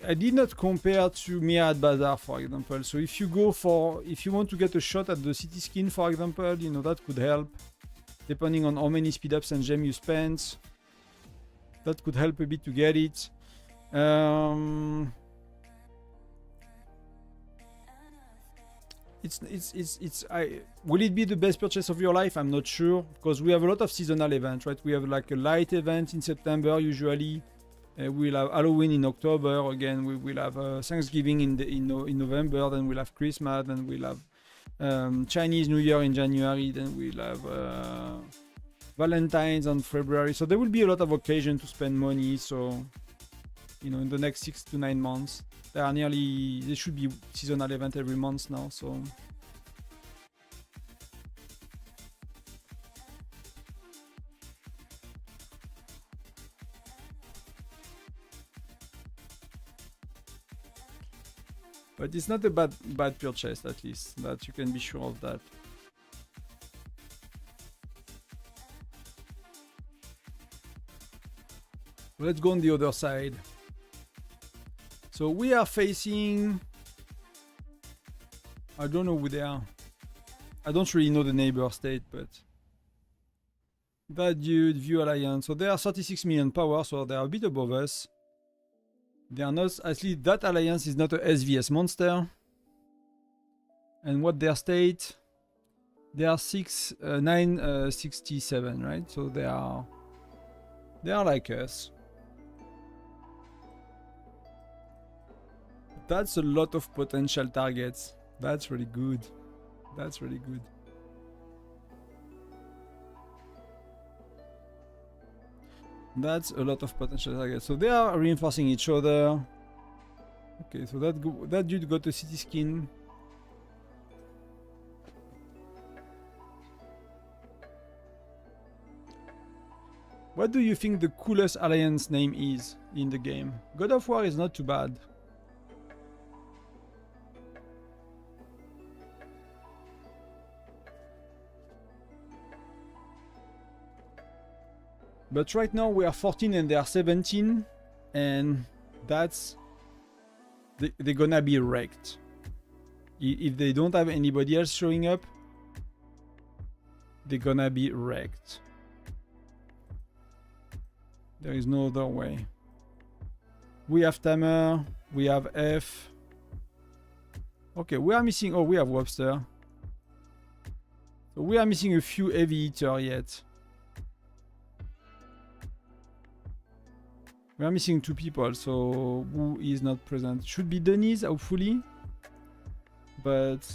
I did not compare to Mirad Bazaar, for example. So if you want to get a shot at the city skin, for example, you know, that could help. Depending on how many speed ups and gem you spend, that could help a bit to get it. Will it be the best purchase of your life? I'm not sure, because we have a lot of seasonal events, right? We have like a light event in September usually. We'll have Halloween in October. Again, we will have Thanksgiving in November. Then we'll have Christmas. Then we'll have Chinese New Year in January, then we'll have Valentine's on February. So there will be a lot of occasion to spend money. So, you know, in the next 6 to 9 months, there should be seasonal event every month now. So But it's not a bad purchase, at least. That you can be sure of that. Let's go on the other side. So we are facing... I don't know who they are. I don't really know the neighbor state, but... That dude, View Alliance. So they are 36 million power, so they are a bit above us. They are not... At least that alliance is not a SVS monster. And what their state? They are 967, right? So they are like us. That's a lot of potential targets. That's really good. That's really good. That's a lot of potential targets. So they are reinforcing each other. Okay, so that dude got a city skin. What do you think the coolest alliance name is in the game? God of War is not too bad. But right now we are 14 and they are 17, and that's... They're gonna be wrecked. If they don't have anybody else showing up, they're gonna be wrecked. There is no other way. We have Tamer, we have F. Okay, we are missing... Oh, we have Webster. So we are missing a few heavy hitter yet. We are missing 2 people, so who is not present? Should be Denise, hopefully. But...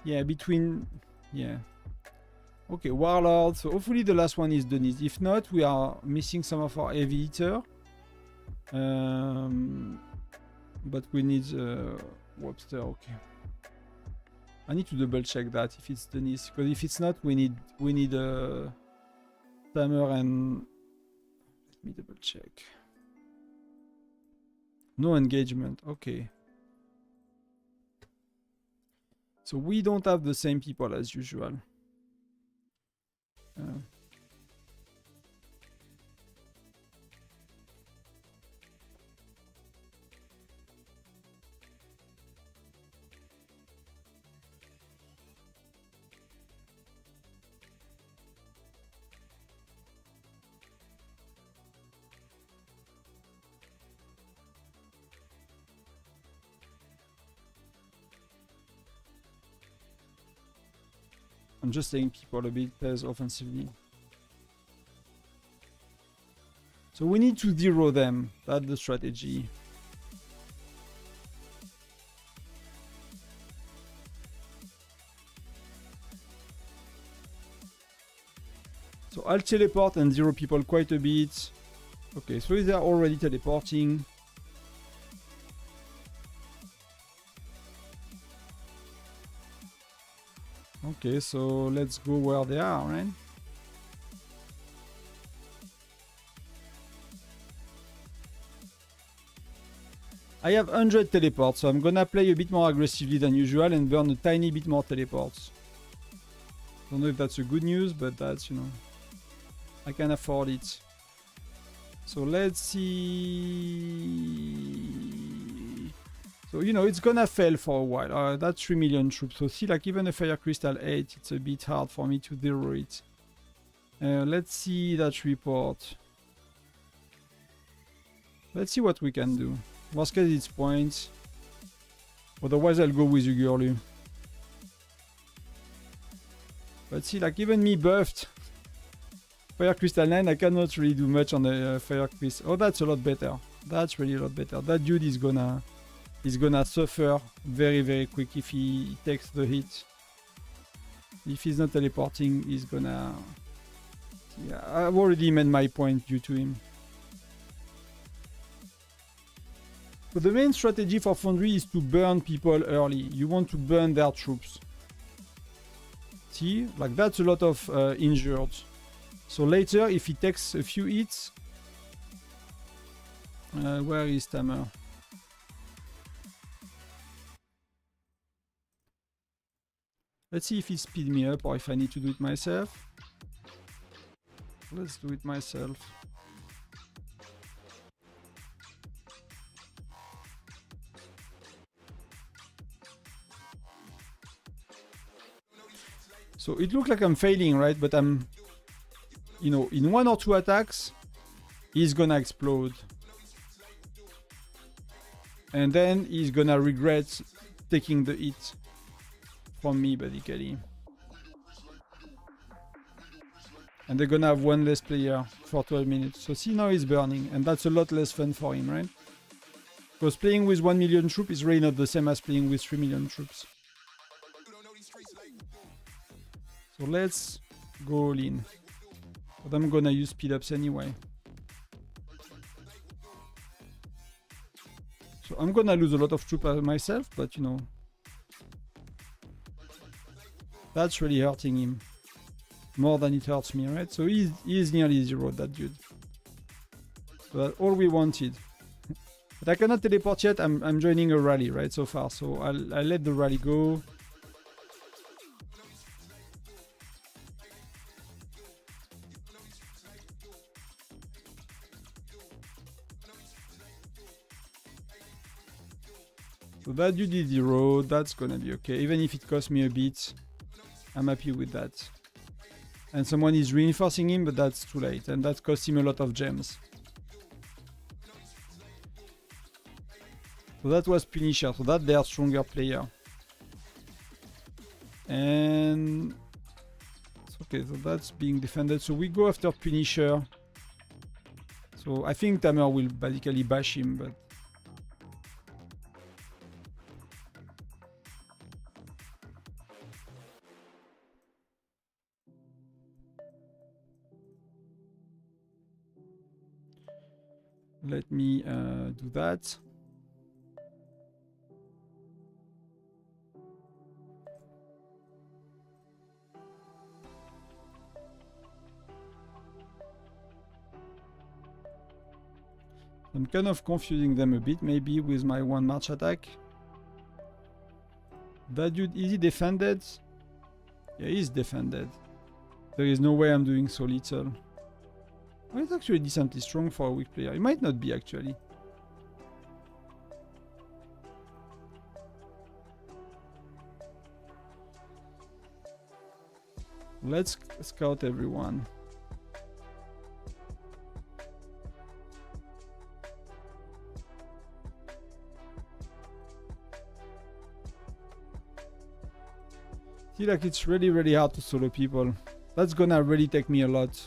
Yeah, between... Yeah. Okay, Warlord. So hopefully the last one is Denise. If not, we are missing some of our heavy hitter. But we need Webster. Okay. I need to double check that if it's Denise, because if it's not, we need Tamer and... Let me double check. No engagement. Okay. So we don't have the same people as usual. I'm just saying people a bit pairs offensively. So we need to zero them. That's the strategy. So I'll teleport and zero people quite a bit. Okay, so they are already teleporting. Okay, so let's go where they are, right? I have 100 teleports, so I'm gonna play a bit more aggressively than usual and burn a tiny bit more teleports. Don't know if that's a good news, but that's, you know, I can afford it. So let's see. So, you know, it's gonna fail for a while. That's 3 million troops. So see, like even a Fire Crystal 8, it's a bit hard for me to zero it. Let's see that report. Let's see what we can do. Worst case, it's points. Otherwise, I'll go with you, girlie. But see, like even me buffed Fire Crystal 9, I cannot really do much on the Fire Crystal. Oh, that's a lot better. That's really a lot better. That dude is gonna suffer very, very quick if he takes the hit. If he's not teleporting, he's gonna... Yeah, I've already made my point due to him. So the main strategy for Foundry is to burn people early. You want to burn their troops. See? Like that's a lot of injured. So later, if he takes a few hits... where is Tamer? Let's see if he speed me up or if I need to do it myself. Let's do it myself. So it looks like I'm failing, right? But I'm, you know, in 1 or 2 attacks, he's gonna explode. And then he's gonna regret taking the hit from me, basically. And they're gonna have 1 less player for 12 minutes. So see, now he's burning, and that's a lot less fun for him, right? Because playing with 1 million troops is really not the same as playing with 3 million troops. So let's go all in. But I'm gonna use speed ups anyway. So I'm gonna lose a lot of troops myself, but you know, that's really hurting him more than it hurts me, right? So he's nearly 0, that dude. So that's all we wanted. But I cannot teleport yet. I'm joining a rally, right, so far. So I'll let the rally go. So that dude is 0, that's gonna be okay. Even if it costs me a bit, I'm happy with that. And someone is reinforcing him, but that's too late. And that cost him a lot of gems. So that was Punisher, so that's their stronger player. And... okay, so that's being defended. So we go after Punisher. So I think Tamer will basically bash him, but... let me do that. I'm kind of confusing them a bit, maybe, with my 1 march attack. That dude, is he defended? Yeah, he's defended. There is no way I'm doing so little. Well, it's actually decently strong for a weak player. It might not be, actually. Let's scout everyone. See, like, it's really hard to solo people. That's gonna really take me a lot.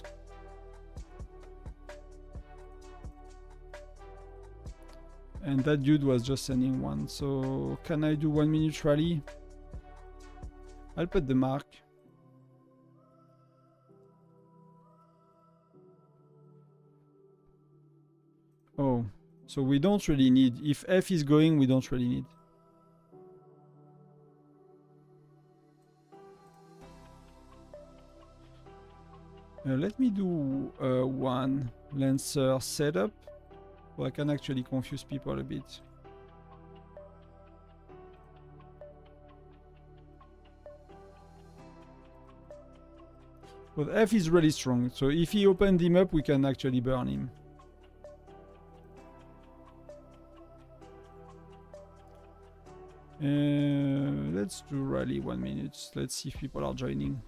And that dude was just sending 1. So can I do 1 minute rally? I'll put the mark. Oh, so we don't really need. If F is going, we don't really need. Let me do 1 Lancer setup. So I can actually confuse people a bit. But F is really strong, so if he opened him up, we can actually burn him. Let's do rally 1 minute. Let's see if people are joining.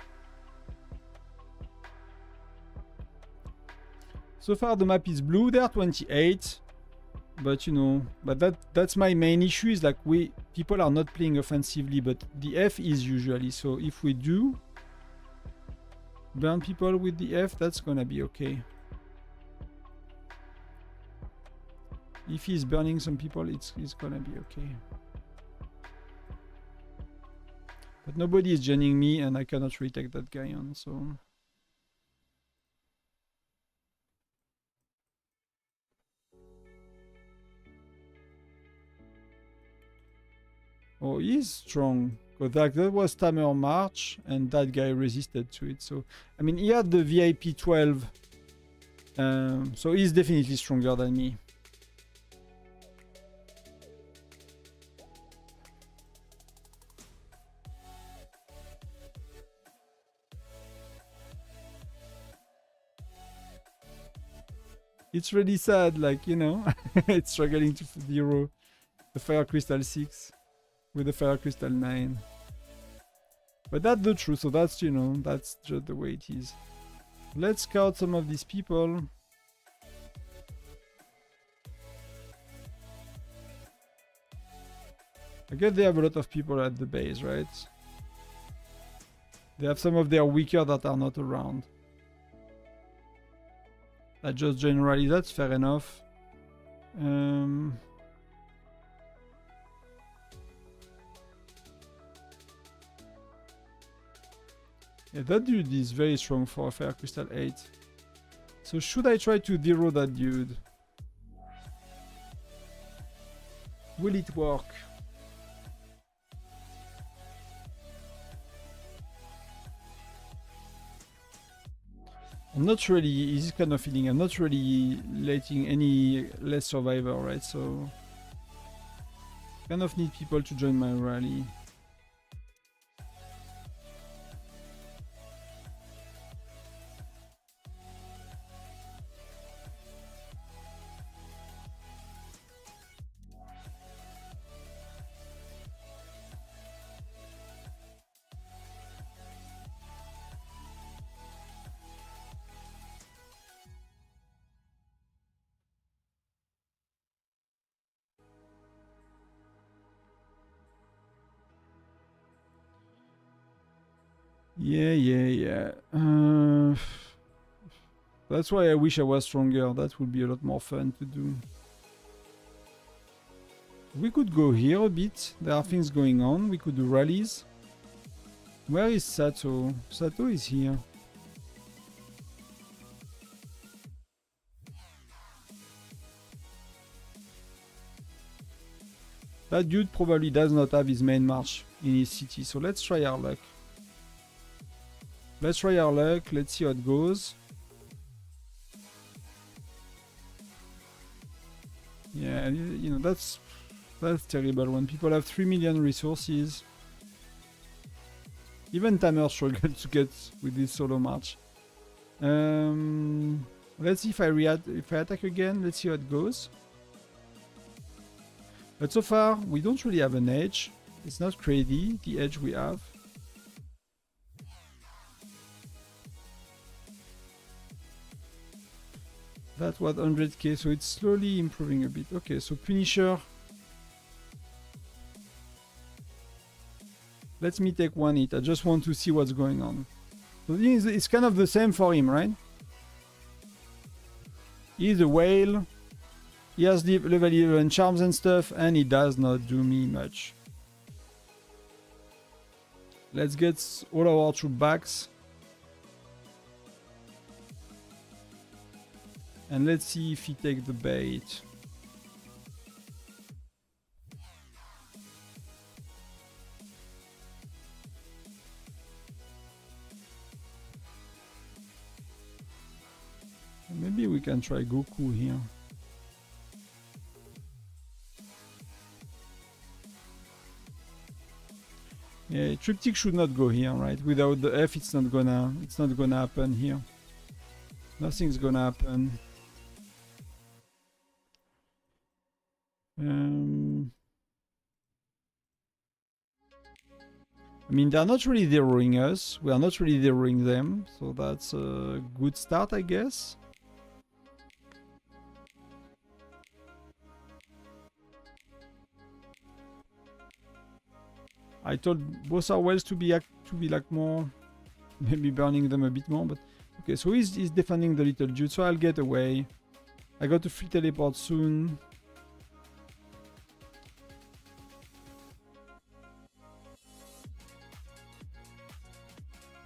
So far the map is blue, there are 28, but you know, that's my main issue, is like people are not playing offensively, but the F is usually. So if we do burn people with the F, that's gonna be okay. If he's burning some people, it's gonna be okay. But nobody is joining me, and I cannot retake that guy on, so... Oh, he's strong. Because that was Tamer March, and that guy resisted to it. So, I mean, he had the VIP 12. So he's definitely stronger than me. It's really sad, like, you know, it's struggling to zero the Fire Crystal 6 with the Fire Crystal 9. But that's the truth, so that's, you know, that's just the way it is. Let's scout some of these people. I guess they have a lot of people at the base, right? They have some of their weaker that are not around. That just generally, that's fair enough. Yeah, that dude is very strong for a Fire Crystal 8. So should I try to zero that dude? Will it work? I'm not really, this kind of feeling, I'm not really letting any less survivor, right? So kind of need people to join my rally. Yeah. That's why I wish I was stronger. That would be a lot more fun to do. We could go here a bit. There are things going on. We could do rallies. Where is Sato? Sato is here. That dude probably does not have his main march in his city. So let's try our luck. Let's try our luck. Let's see how it goes. Yeah, you know, that's terrible when people have 3 million resources. Even Tamer struggled to get with this solo march. Let's see if I attack again. Let's see how it goes. But so far, we don't really have an edge. It's not crazy, the edge we have. That was 100k, so it's slowly improving a bit. Okay, so Punisher. Let me take one hit. I just want to see what's going on. So it's kind of the same for him, right? He's a whale. He has level 11 charms and stuff, and he does not do me much. Let's get all our troop backs. And let's see if he takes the bait. Maybe we can try Goku here. Yeah, Triptych should not go here, right? Without the F, it's not gonna happen here. Nothing's gonna happen. I mean, they're not really zeroing us. We are not really zeroing them, so that's a good start, I guess. I told both our wells to be like more, maybe burning them a bit more, but okay. So he's defending the little dude, so I'll get away. I got a free teleport soon.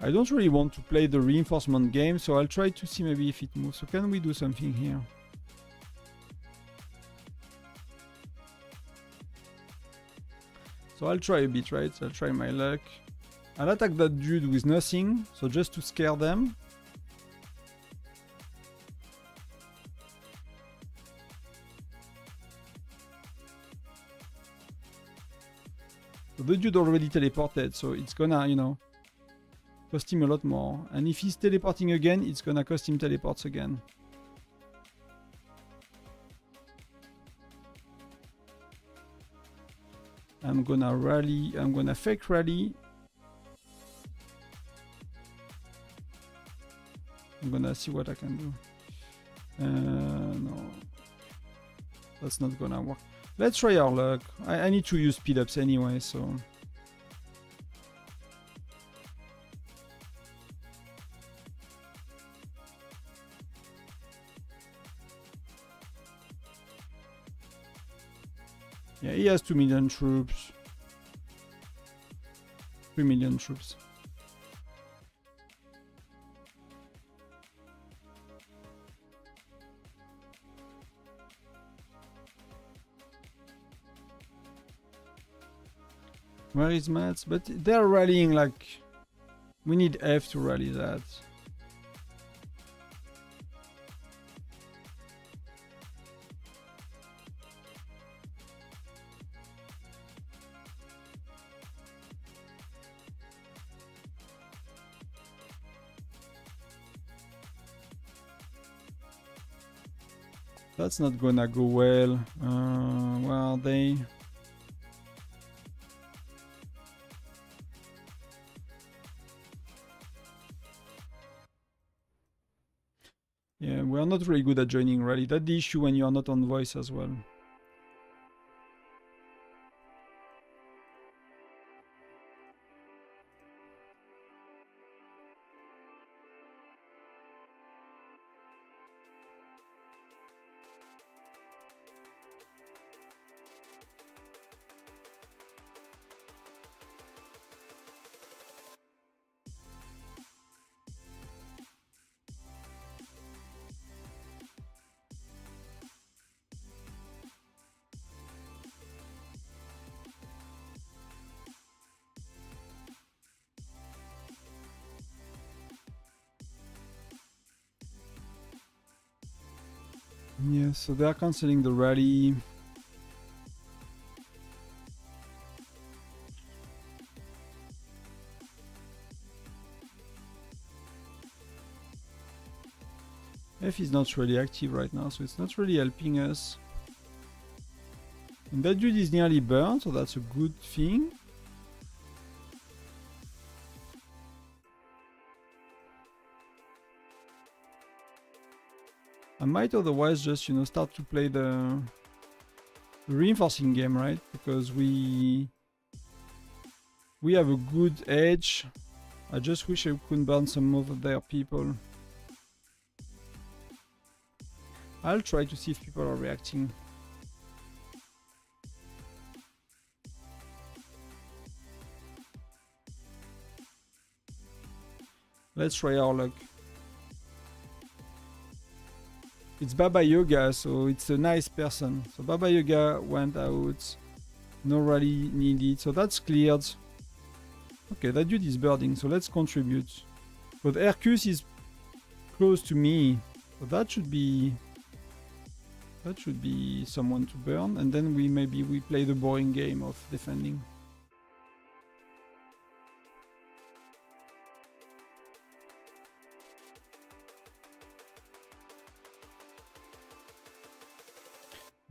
I don't really want to play the reinforcement game, so I'll try to see maybe if it moves. So can we do something here? So I'll try a bit, right? I'll try my luck. I'll attack that dude with nothing, so just to scare them. So the dude already teleported, so it's gonna, you know, cost him a lot more. And if he's teleporting again, it's gonna cost him teleports again. I'm gonna rally. I'm gonna fake rally. I'm gonna see what I can do. No, that's not gonna work. Let's try our luck. I need to use speed ups anyway, so. Yeah, he has 2 million troops. 3 million troops. Where is Mats? But they're rallying like... We need F to rally that. That's not gonna go well. Where are they? Yeah, we are not very good at joining rally. That's the issue when you are not on voice as well. Yeah, so they are cancelling the rally. F is not really active right now, so it's not really helping us. And that dude is nearly burned, so that's a good thing. I might otherwise just, you know, start to play the reinforcing game, right? Because we have a good edge. I just wish I could burn some of their people. I'll try to see if people are reacting. Let's try our luck. It's Baba Yoga, so it's a nice person. So Baba Yoga went out. No rally needed, so that's cleared. Okay, that dude is birding, so let's contribute. But Hercus is close to me, so that should be someone to burn, and then we play the boring game of defending.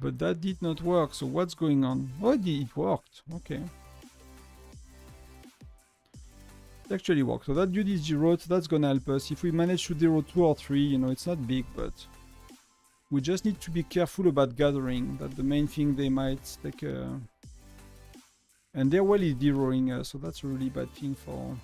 But that did not work, so what's going on? Oh, it worked. Okay. It actually worked. So that dude is zeroed, so that's gonna help us. If we manage to zero 2 or 3, you know, it's not big, but we just need to be careful about gathering. That's the main thing. They might take a... And their well is zeroing us, so that's a really bad thing for...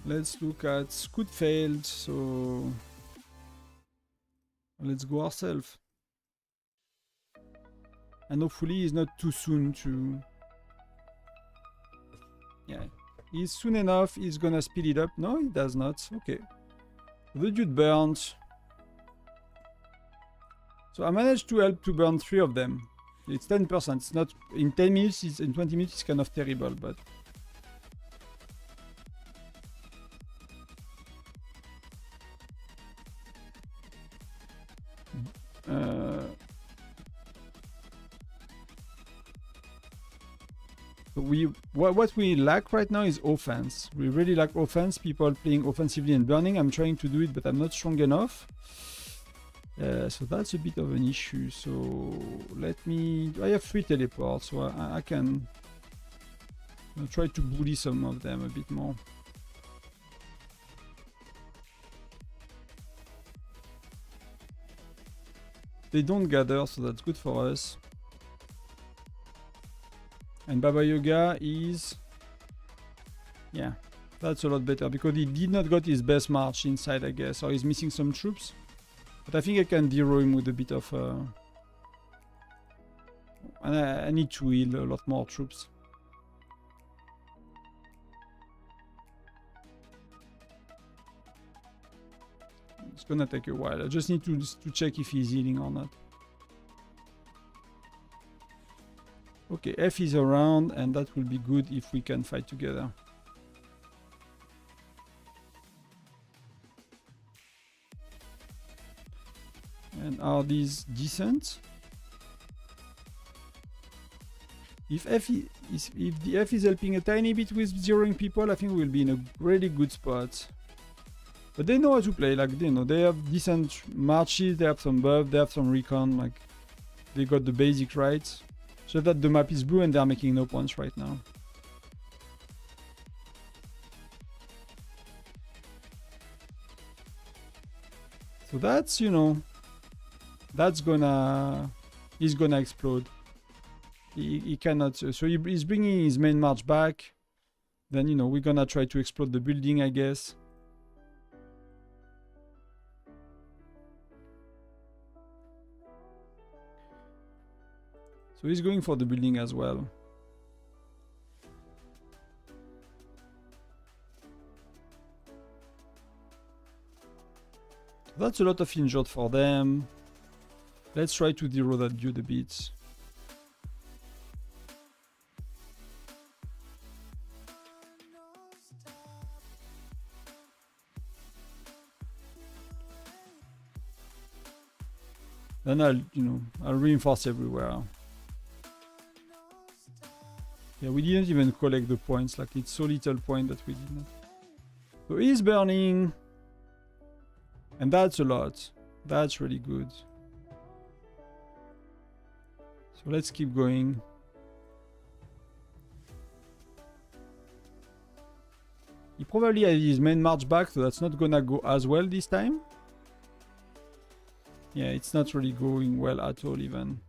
Let's look at Scoot failed, so let's go ourselves. And hopefully it's not too soon to... Yeah, he's soon enough, he's gonna speed it up. No, he does not. Okay. The dude burned. So I managed to help to burn 3 of them. It's 10%. It's not... In 10 minutes, in 20 minutes, it's kind of terrible, but... What we lack right now is offense. We really lack offense. People playing offensively and burning. I'm trying to do it, but I'm not strong enough. So that's a bit of an issue. So let me. I have 3 teleports, so I can try to bully some of them a bit more. They don't gather, so that's good for us. And Baba Yoga is... yeah, that's a lot better, because he did not got his best march inside, I guess, or he's missing some troops. But I think I can zero him with a bit of... and I need to heal a lot more troops. It's gonna take a while. I just need to check if he's healing or not. Okay, F is around, and that will be good if we can fight together. And are these decent? If the F is helping a tiny bit with zeroing people, I think we'll be in a really good spot. But they know how to play, like they know they have decent marches, they have some buff, they have some recon, like they got the basic right. So that the map is blue and they're making no points right now. So that's, you know, that's gonna... he's gonna explode. He cannot... so he's bringing his main march back. Then, you know, we're gonna try to explode the building, I guess. So he's going for the building as well. That's a lot of injured for them. Let's try to zero that dude a bit. Then I'll reinforce everywhere. Yeah, we didn't even collect the points, like it's so little point that we did not. So he's burning. And that's a lot. That's really good. So let's keep going. He probably has his main march back, so that's not gonna go as well this time. Yeah, it's not really going well at all even.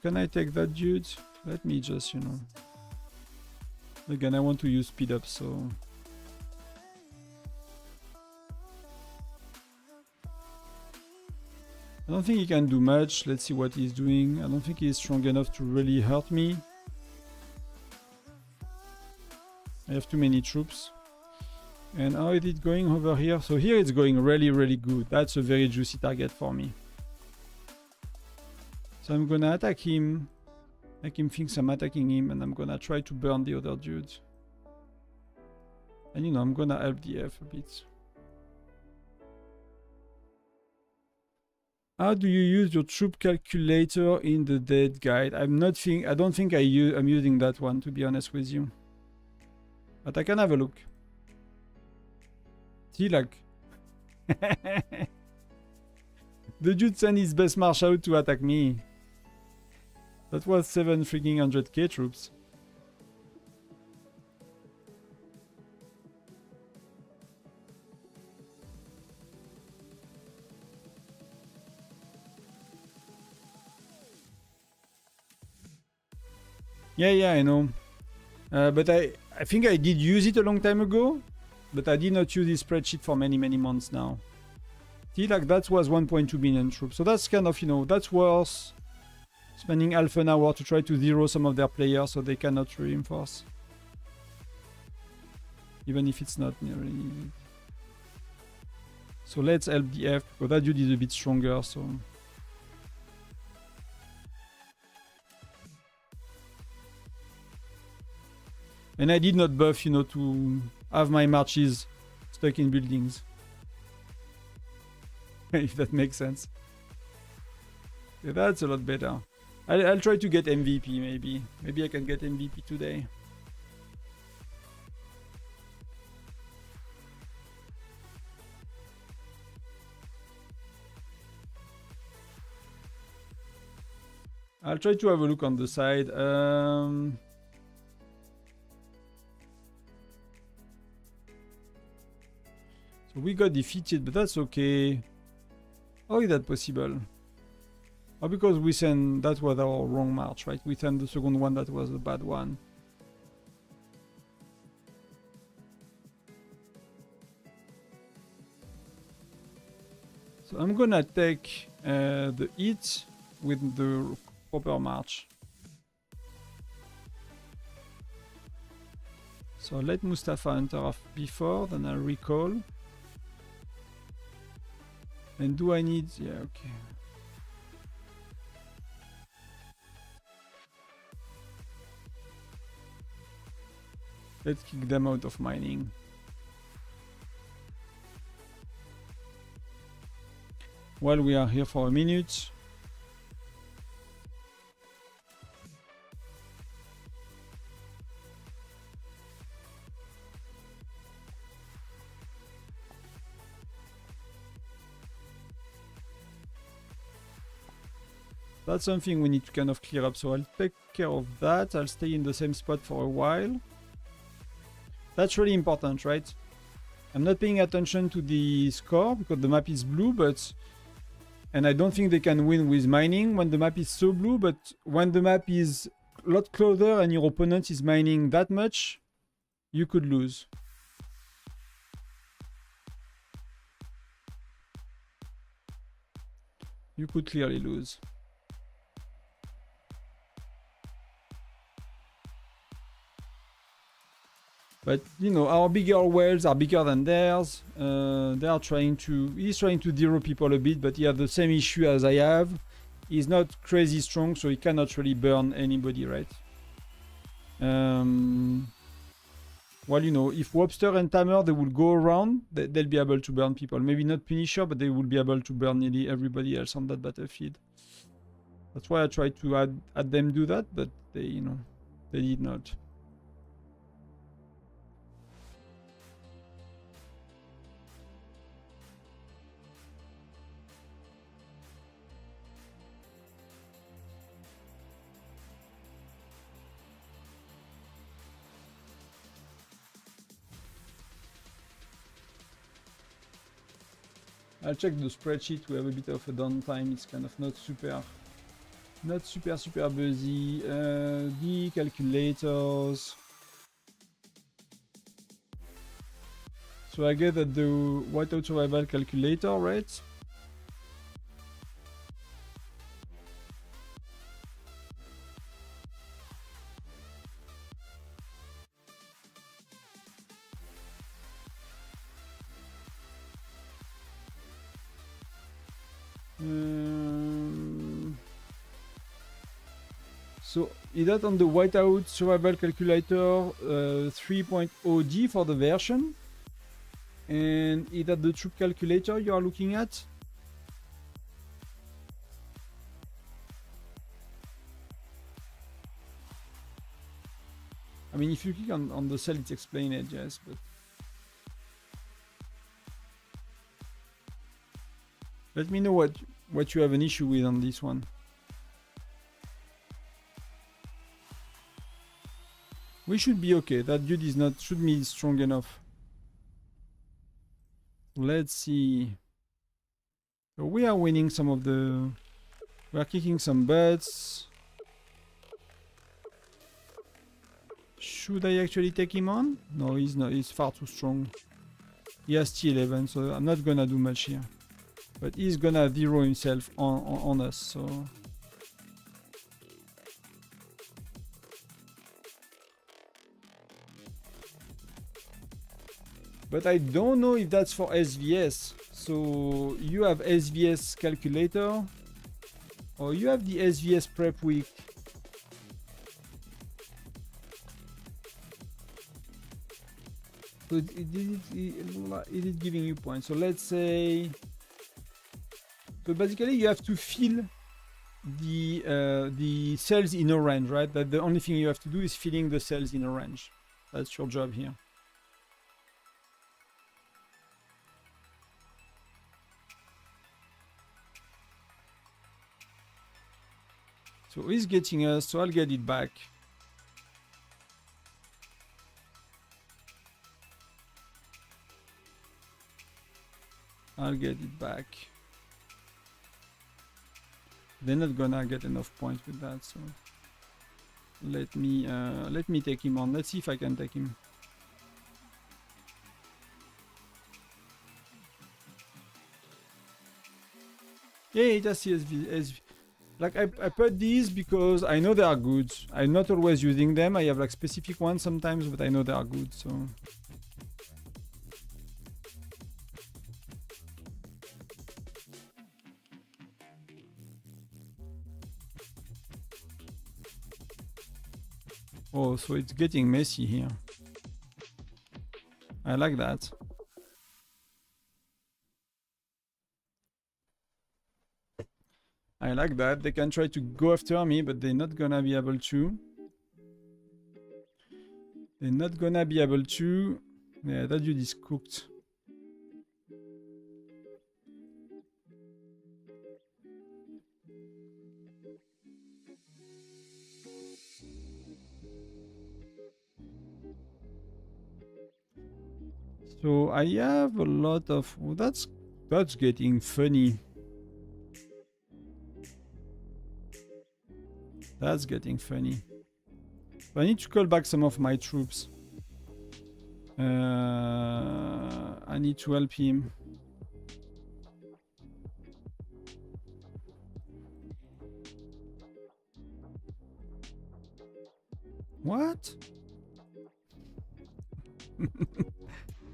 Can I take that dude? Let me just, you know. Again, I want to use speed up, so... I don't think he can do much. Let's see what he's doing. I don't think he's strong enough to really hurt me. I have too many troops. And how is it going over here? So here it's going really, really good. That's a very juicy target for me. So I'm gonna attack him. Make him think I'm attacking him, and I'm gonna try to burn the other dude. And you know, I'm gonna help the F a bit. How do you use your troop calculator in the dead guide? I don't think I'm using that one, to be honest with you. But I can have a look. See, like... the dude sent his best march out to attack me. That was 7 freaking 100k troops. Yeah, I know. But I think I did use it a long time ago. But I did not use this spreadsheet for many months now. See, like that was 1.2 million troops. So that's kind of, you know, that's worth spending half an hour to try to zero some of their players so they cannot reinforce. Even if it's not really needed. So let's help the F, because that dude is a bit stronger, so... And I did not buff, you know, to have my marches stuck in buildings. If that makes sense. Yeah, that's a lot better. I'll try to get MVP maybe. Maybe I can get MVP today. I'll try to have a look on the side. So we got defeated, but that's okay. How is that possible? Oh, because we sent, that was our wrong march, right? We sent the second one, that was the bad one. So I'm gonna take the hit with the proper march. So let Mustafa enter off before, then I'll recall. And do I need... yeah, okay. Let's kick them out of mining. While we are here for a minute. That's something we need to kind of clear up, so I'll take care of that. I'll stay in the same spot for a while. That's really important, right? I'm not paying attention to the score because the map is blue, but... and I don't think they can win with mining when the map is so blue, but when the map is a lot closer and your opponent is mining that much, you could lose. You could clearly lose. But you know, our bigger wells are bigger than theirs. They are trying to... he's trying to zero people a bit, but he has the same issue as I have. He's not crazy strong, so he cannot really burn anybody, right? Well, you know, if Webster and Tamer, they will go around, they'll be able to burn people. Maybe not Punisher, but they will be able to burn nearly everybody else on that battlefield. That's why I tried to add them do that, but they, you know, they did not. I'll check the spreadsheet. We have a bit of a downtime. It's kind of not super busy. The calculators. So I get that the Whiteout Survival calculator, right? So is that on the Whiteout Survival Calculator 3.0D for the version? And is that the troop calculator you are looking at? I mean, if you click on the cell, it's explained it, yes, but... let me know what you have an issue with on this one. We should be okay. That dude is not, should be strong enough. Let's see. So we are winning some of the... we are kicking some butts. Should I actually take him on? No, he's not. He's far too strong. He has T11, so I'm not gonna do much here. But he's gonna zero himself on us, so... But I don't know if that's for SVS. So you have SVS calculator, or you have the SVS prep week. So it is giving you points. So let's say, so basically you have to fill the cells in orange, right? That the only thing you have to do is filling the cells in orange. That's your job here. So he's getting us, so I'll get it back. I'll get it back. They're not gonna get enough points with that, so let me take him on. Let's see if I can take him. Yeah, it has CSV. Like I put these because I know they are good. I'm not always using them. I have like specific ones sometimes, but I know they are good. So oh, so it's getting messy here. I like that. I like that. They can try to go after me, but they're not gonna be able to. They're not gonna be able to. Yeah, that dude is cooked. So I have a lot of... Oh, that's getting funny. That's getting funny. I need to call back some of my troops. I need to help him. What?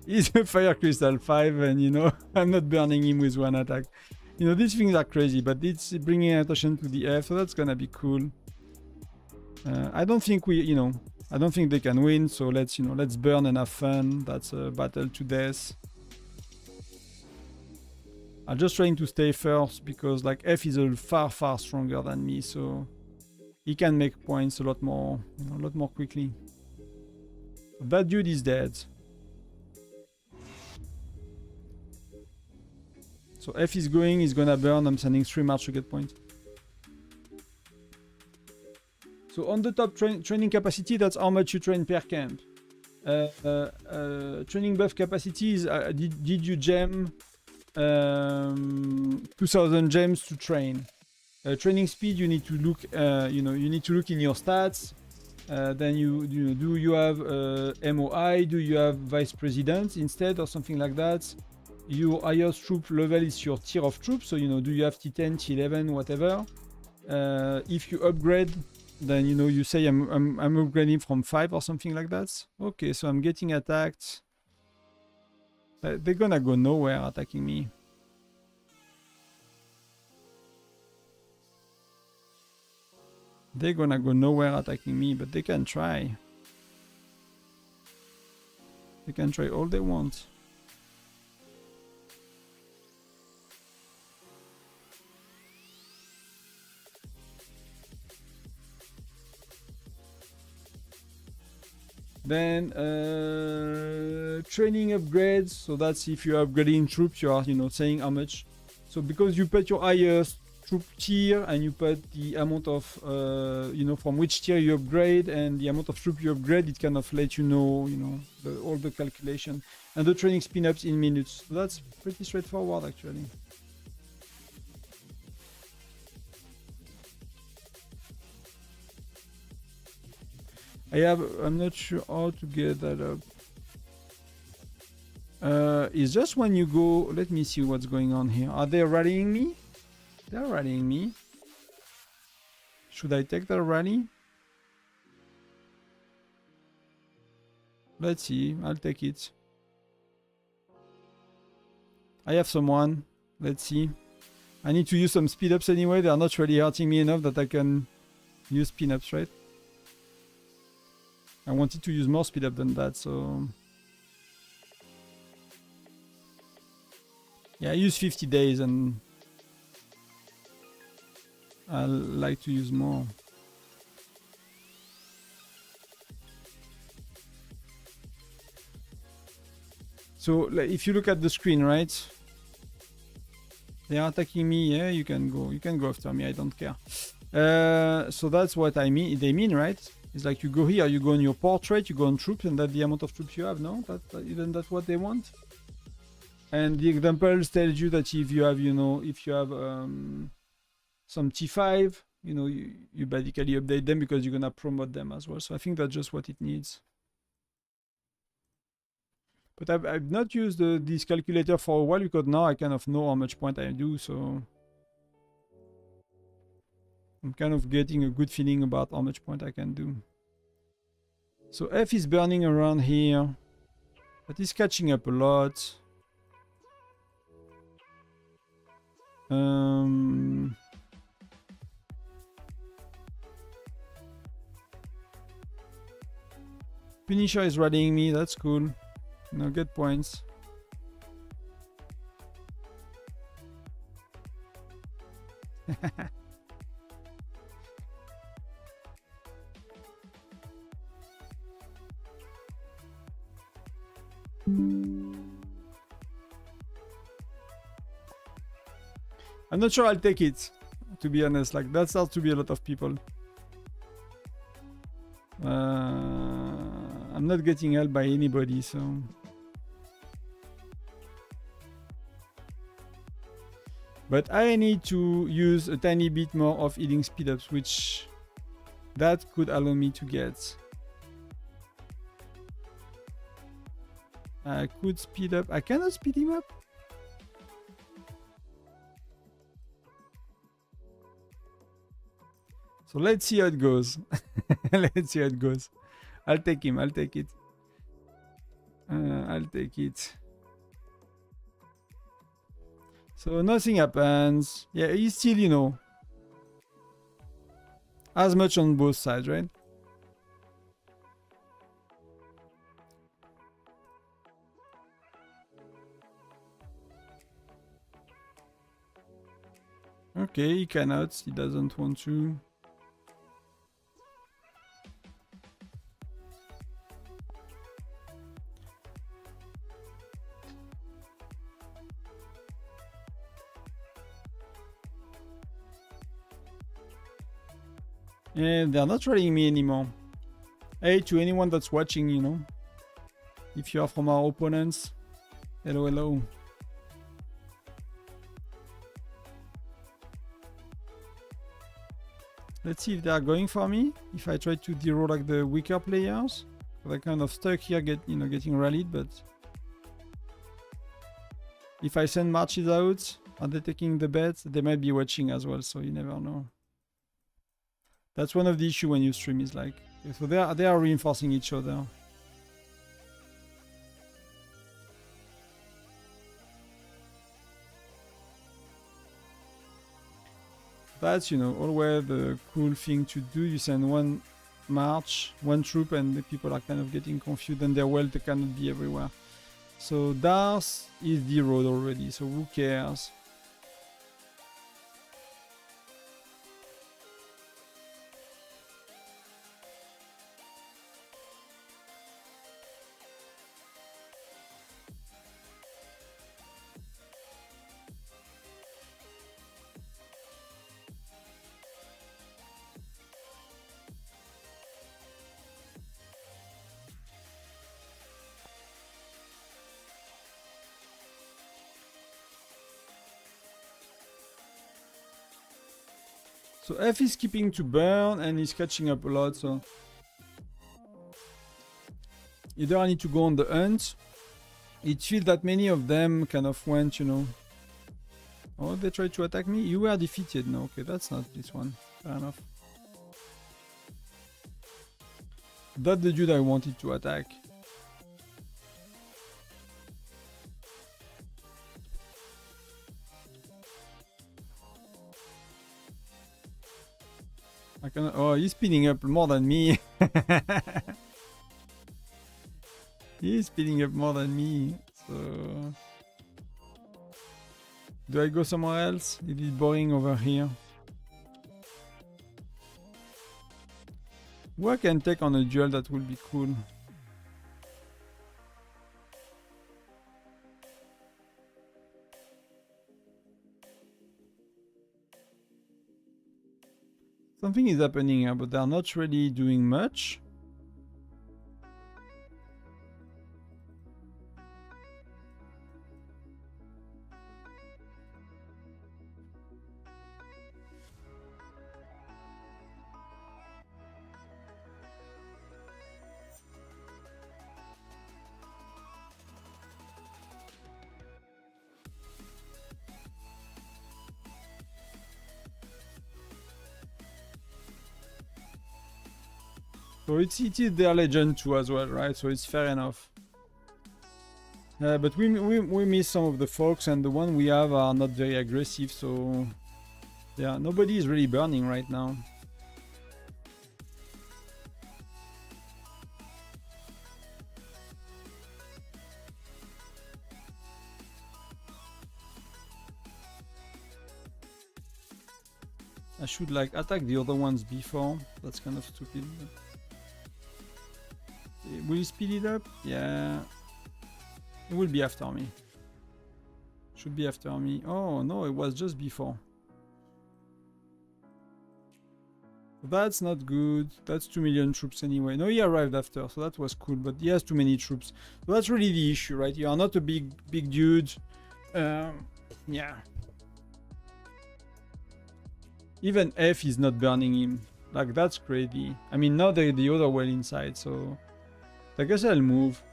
He's a Fire Crystal 5 and, you know, I'm not burning him with one attack. You know, these things are crazy, but it's bringing attention to the F, so that's gonna be cool. I don't think I don't think they can win, so let's burn and have fun. That's a battle to death. I'm just trying to stay first because like F is far stronger than me, so he can make points a lot more quickly. That dude is dead. So F is going, he's gonna burn. I'm sending 3 March to get points. So on the top training capacity, that's how much you train per camp. Training buff capacity is did you gem 2000 gems to train. Training speed, you need to look you need to look in your stats. Then do you have MOI? Do you have vice president instead or something like that? Your highest troop level is your tier of troops, so do you have T10, T11, whatever. If you upgrade, then you say I'm upgrading from 5 or something like that. Okay, so I'm getting attacked. They're gonna go nowhere attacking me. They're gonna go nowhere attacking me, but they can try. They can try all they want. Then training upgrades, so that's if you're upgrading troops, you are saying how much. So because you put your highest troop tier and you put the amount of from which tier you upgrade and the amount of troop you upgrade, it kind of let you know all the calculation and the training spin-ups in minutes. So that's pretty straightforward actually. I'm not sure how to get that up. It's just when you go, let me see what's going on here. Are they rallying me? They're rallying me. Should I take the rally? Let's see, I'll take it. I have someone, let's see. I need to use some speed ups anyway, they're not really hurting me enough that I can use speed ups, right? I wanted to use more speed up than that, so Yeah, I use 50 days and I like to use more. So if you look at the screen, right? They are attacking me. Yeah, you can go. You can go after me. I don't care. So that's what I mean. They mean, right? It's like you go here, you go on your portrait, you go on troops, and that's the amount of troops you have. No, isn't that what they want? And the examples tells you that if you have, you know, if you have some T5, you know, you basically update them because you're gonna promote them as well. So I think that's just what it needs. But I've not used this calculator for a while because now I kind of know how much point I do, so I'm kind of getting a good feeling about how much point I can do. So F is burning around here, but it's catching up a lot. Punisher is rallying me, that's cool. No, get points. I'm not sure I'll take it, to be honest. Like, that starts to be a lot of people. I'm not getting help by anybody, so... But I need to use a tiny bit more of healing speed-ups, which that could allow me to get. I could speed up. I cannot speed him up. So let's see how it goes. Let's see how it goes. I'll take him. I'll take it. I'll take it. So nothing happens. Yeah, he's still, you know, as much on both sides, right? Okay, he cannot. He doesn't want to. Yeah, they're not rallying me anymore. Hey, to anyone that's watching, you know, if you are from our opponents, hello, hello. Let's see if they are going for me. If I try to zero like the weaker players, they're kind of stuck here, getting rallied. But if I send marches out, are they taking the bets? They might be watching as well, so you never know. That's one of the issues when you stream, is like, okay, so they are reinforcing each other. That's, you know, always the cool thing to do. You send one march, one troop, and the people are kind of getting confused, and their wealth cannot be everywhere. So Darth is zeroed already, so who cares? So F is keeping to burn and he's catching up a lot, so either I need to go on the hunt. It feels that many of them kind of went, you know. Oh, they tried to attack me? You were defeated. No, okay, that's not this one. Fair enough. That's the dude I wanted to attack. I can. Oh, he's speeding up more than me. He's speeding up more than me. So Do I go somewhere else? It is boring over here. Who I can take on a duel that will be cool? Something is happening here, but they're not really doing much. So it is their legend too as well, right? So it's fair enough. But we miss some of the folks, and the one we have are not very aggressive, so yeah, nobody is really burning right now. I should like attack the other ones before. That's kind of stupid. Will he speed it up? Yeah. It will be after me. Should be after me. Oh no, it was just before. That's not good. That's 2 million troops anyway. No, he arrived after, so that was cool, but he has too many troops. So that's really the issue, right? You are not a big dude. Yeah. Even F is not burning him. Like, that's crazy. I mean, now they're the other well inside, so I guess I'll move.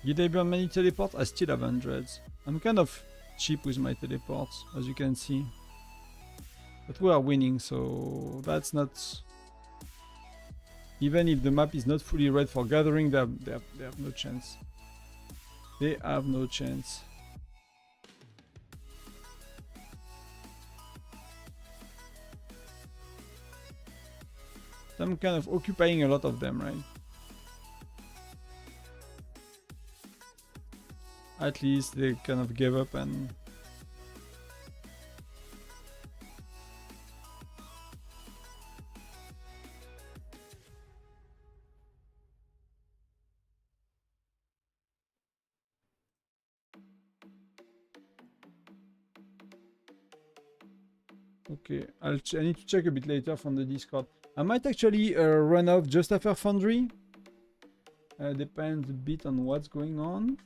Did I burn many teleports? I still have hundreds. I'm kind of cheap with my teleports, as you can see. But we are winning, so that's not... Even if the map is not fully red for gathering, they have no chance. They have no chance. I'm kind of occupying a lot of them, right? At least they kind of gave up and... Okay, I need to check a bit later from the Discord. I might actually run off just after Foundry. Depends a bit on what's going on.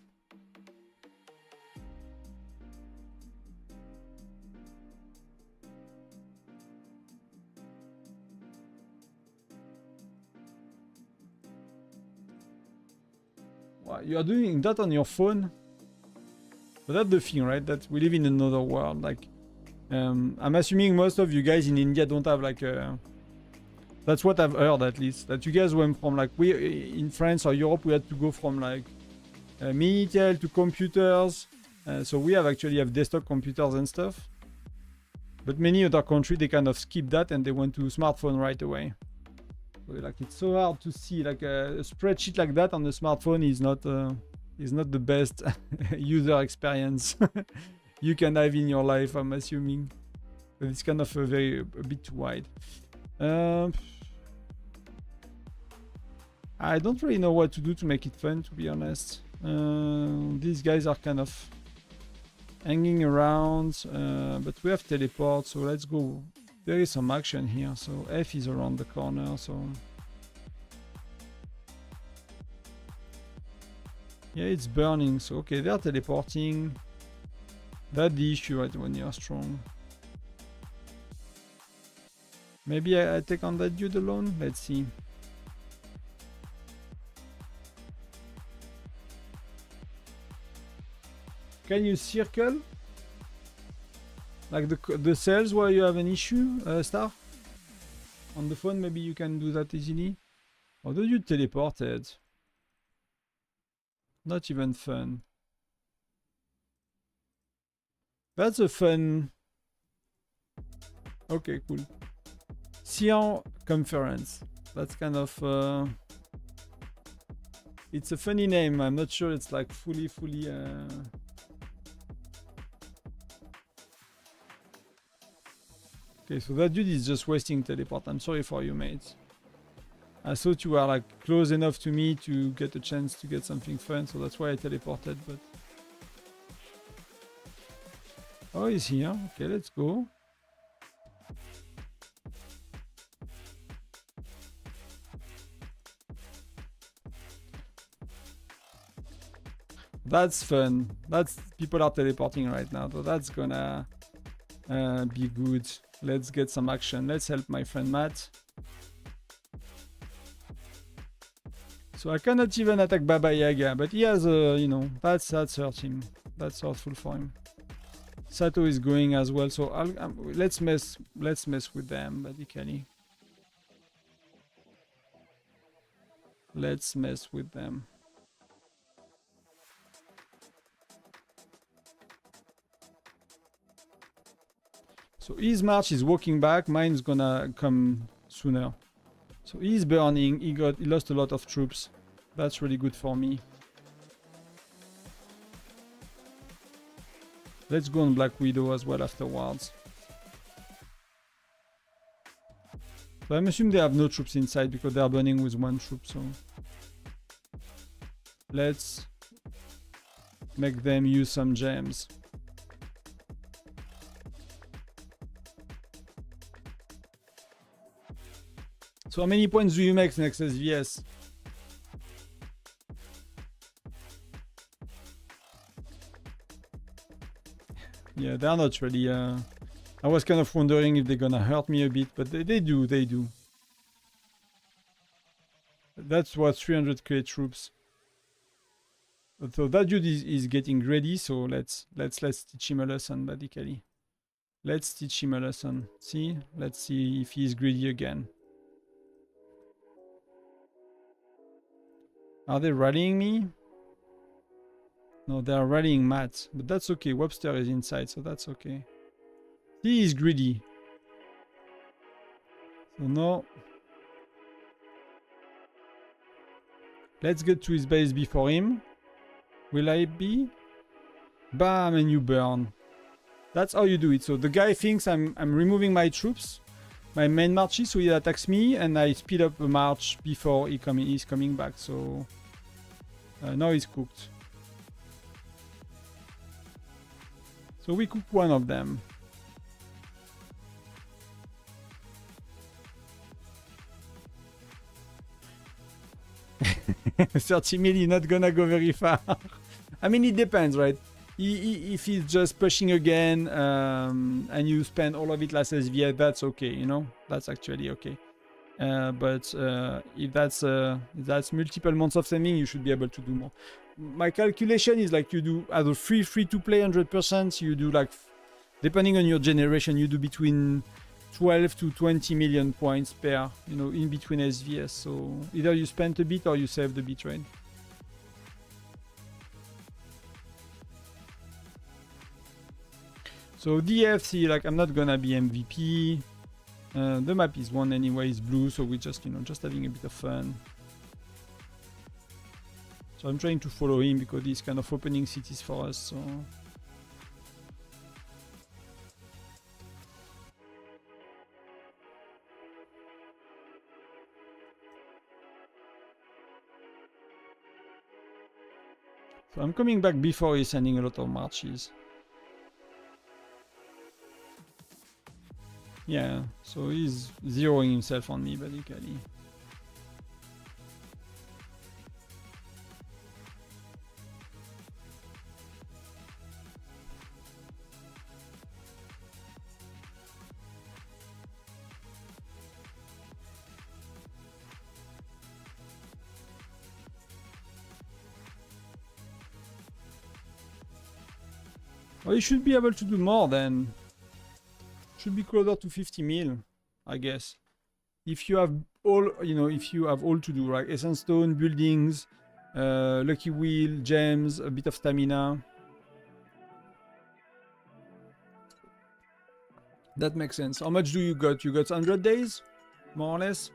Wow, you are doing that on your phone? But that's the thing, right? That we live in another world. Like, I'm assuming most of you guys in India don't have like a... That's what I've heard, at least. That you guys went from like... We in France or Europe, we had to go from like Minitel to computers. So we actually have desktop computers and stuff. But many other countries, they kind of skip that and they went to smartphone right away. So like, it's so hard to see like a spreadsheet like that on the smartphone is not the best user experience you can have in your life, I'm assuming. But it's kind of a bit too wide. I don't really know what to do to make it fun, to be honest. These guys are kind of hanging around, but we have teleport, so let's go. There is some action here, so F is around the corner, so... Yeah, it's burning, so okay, they're teleporting. That's the issue, right, when you're strong. Maybe I take on that dude alone? Let's see. Can you circle? Like the cells where you have an issue, Star? On the phone, maybe you can do that easily. Or do you teleported? Not even fun. That's a fun... Okay, cool. Sion conference. That's kind of it's a funny name. I'm not sure it's like fully Okay, so that dude is just wasting teleport. I'm sorry for you, mates. I thought you were like close enough to me to get a chance to get something fun, so that's why I teleported, but... Oh, he's here. Okay, let's go. That's fun. That's... People are teleporting right now, so that's gonna be good. Let's get some action. Let's help my friend Matt. So I cannot even attack Baba Yaga, but he has a, you know, that's hurt him. That's hurtful for him. Sato is going as well, so let's mess with them, basically. Let's mess with them. So his march is walking back, mine's gonna come sooner. So he's burning, he lost a lot of troops. That's really good for me. Let's go on Black Widow as well afterwards. So I'm assuming they have no troops inside because they are burning with one troop, so... Let's make them use some gems. So how many points do you make next SVS? Yeah, they're not really... I was kind of wondering if they're gonna hurt me a bit, but they do. That's what 300k troops. So that dude is getting greedy, so let's teach him a lesson, basically. Let's teach him a lesson. See? Let's see if he's greedy again. Are they rallying me? No, they are rallying Matt, but that's okay. Webster is inside, so that's okay. He is greedy. So no. Let's get to his base before him. Will I be? Bam, and you burn. That's how you do it. So the guy thinks I'm removing my troops, my main marches, so he attacks me, and I speed up the march before he's coming back. So now he's cooked. So we cook one of them. $30 million not gonna go very far. I mean, it depends, right? If he's just pushing again and you spend all of it last SVA, that's okay, you know? That's actually okay. But if that's multiple months of saving, you should be able to do more. My calculation is like you do as a free to play 100%, you do like, depending on your generation, you do between 12 to 20 million points per, you know, in between SVS. So either you spent a bit or you saved a bit, right? So DFC, like, I'm not gonna be MVP. The map is one anyway, it's blue, so we just, you know, just having a bit of fun. So I'm trying to follow him because he's kind of opening cities for us, so... So I'm coming back before he's sending a lot of marches. Yeah, so he's zeroing himself on me, basically. Well, you should be able to do more then. Should be closer to 50 mil, I guess. If you have all, you know, if you have all to do, right? Essence Stone, buildings, Lucky Wheel, gems, a bit of stamina. That makes sense. How much do you got? You got 100 days? More or less?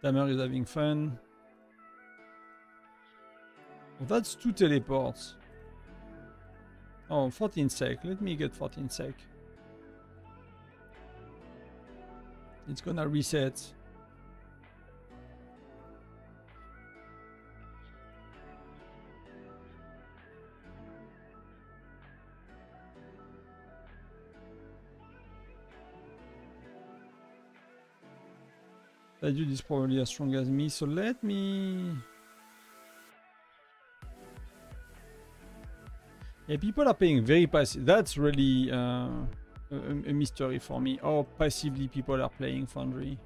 Tamer is having fun. Oh, that's 2 teleports. Oh, 14 sec. Let me get 14 sec. It's gonna reset. That dude is probably as strong as me, so let me... Yeah, people are paying very passive. That's really a mystery for me. How passively people are playing Foundry.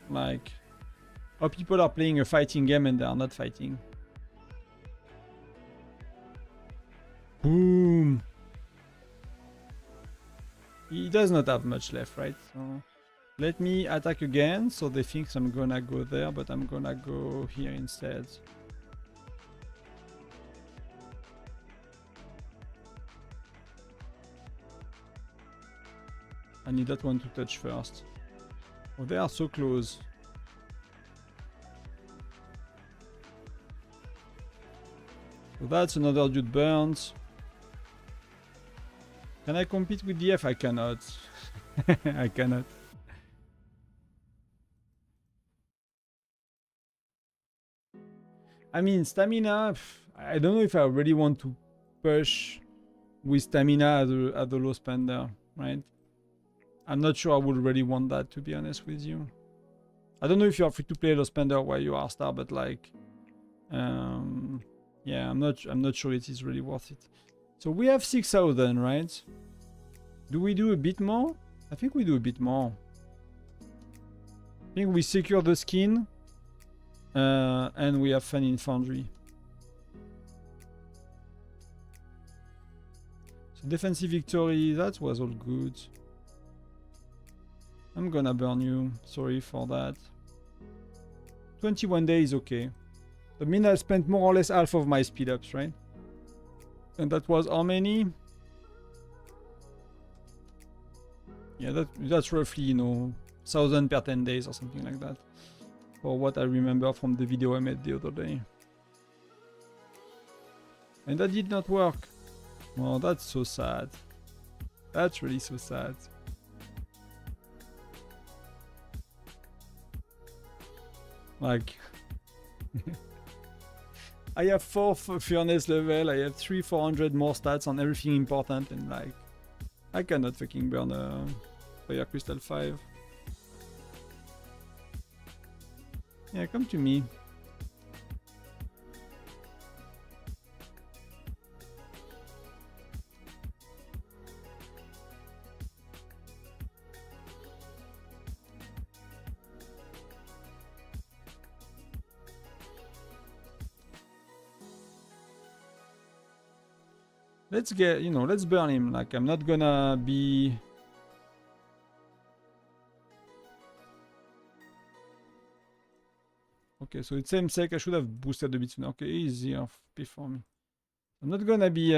Like, how people are playing a fighting game and they are not fighting. Boom! He does not have much left, right? So let me attack again, so they think I'm gonna go there, but I'm gonna go here instead. I need that one to touch first. Oh, they are so close. So that's another dude burnt. Can I compete with DF? I cannot. I cannot. I mean, stamina, I don't know if I really want to push with stamina at the low spender, right? I'm not sure I would really want that, to be honest with you. I don't know if you are free to play low spender while you are star, but like, yeah, I'm not sure it is really worth it. So we have 6,000, right? Do we do a bit more? I think we do a bit more. I think we secure the skin. And we have fun in Foundry. So defensive victory, that was all good. I'm gonna burn you. Sorry for that. 21 days, okay. That means I spent more or less half of my speed ups, right? And that was how many? Yeah, that's roughly, you know, 1,000 per 10 days or something like that. For what I remember from the video I made the other day. And that did not work. Oh, that's so sad. That's really so sad. Like... I have 4 furnace level, I have 400 more stats on everything important, and like... I cannot fucking burn a Fire Crystal 5. Yeah, come to me. Let's get, you know, let's burn him. Like, I'm not gonna be... Okay, so it's same sec. I should have boosted a bit sooner. Okay, easier before me. I'm not gonna be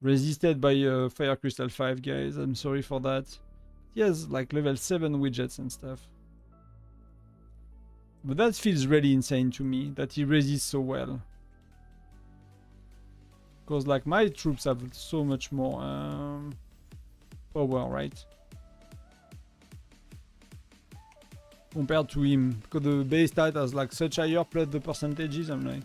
resisted by Fire Crystal 5, guys. I'm sorry for that. He has like level 7 widgets and stuff. But that feels really insane to me, that he resists so well. Because like my troops have so much more power, right? Compared to him. Because the base stat has like such higher plus the percentages, I'm like...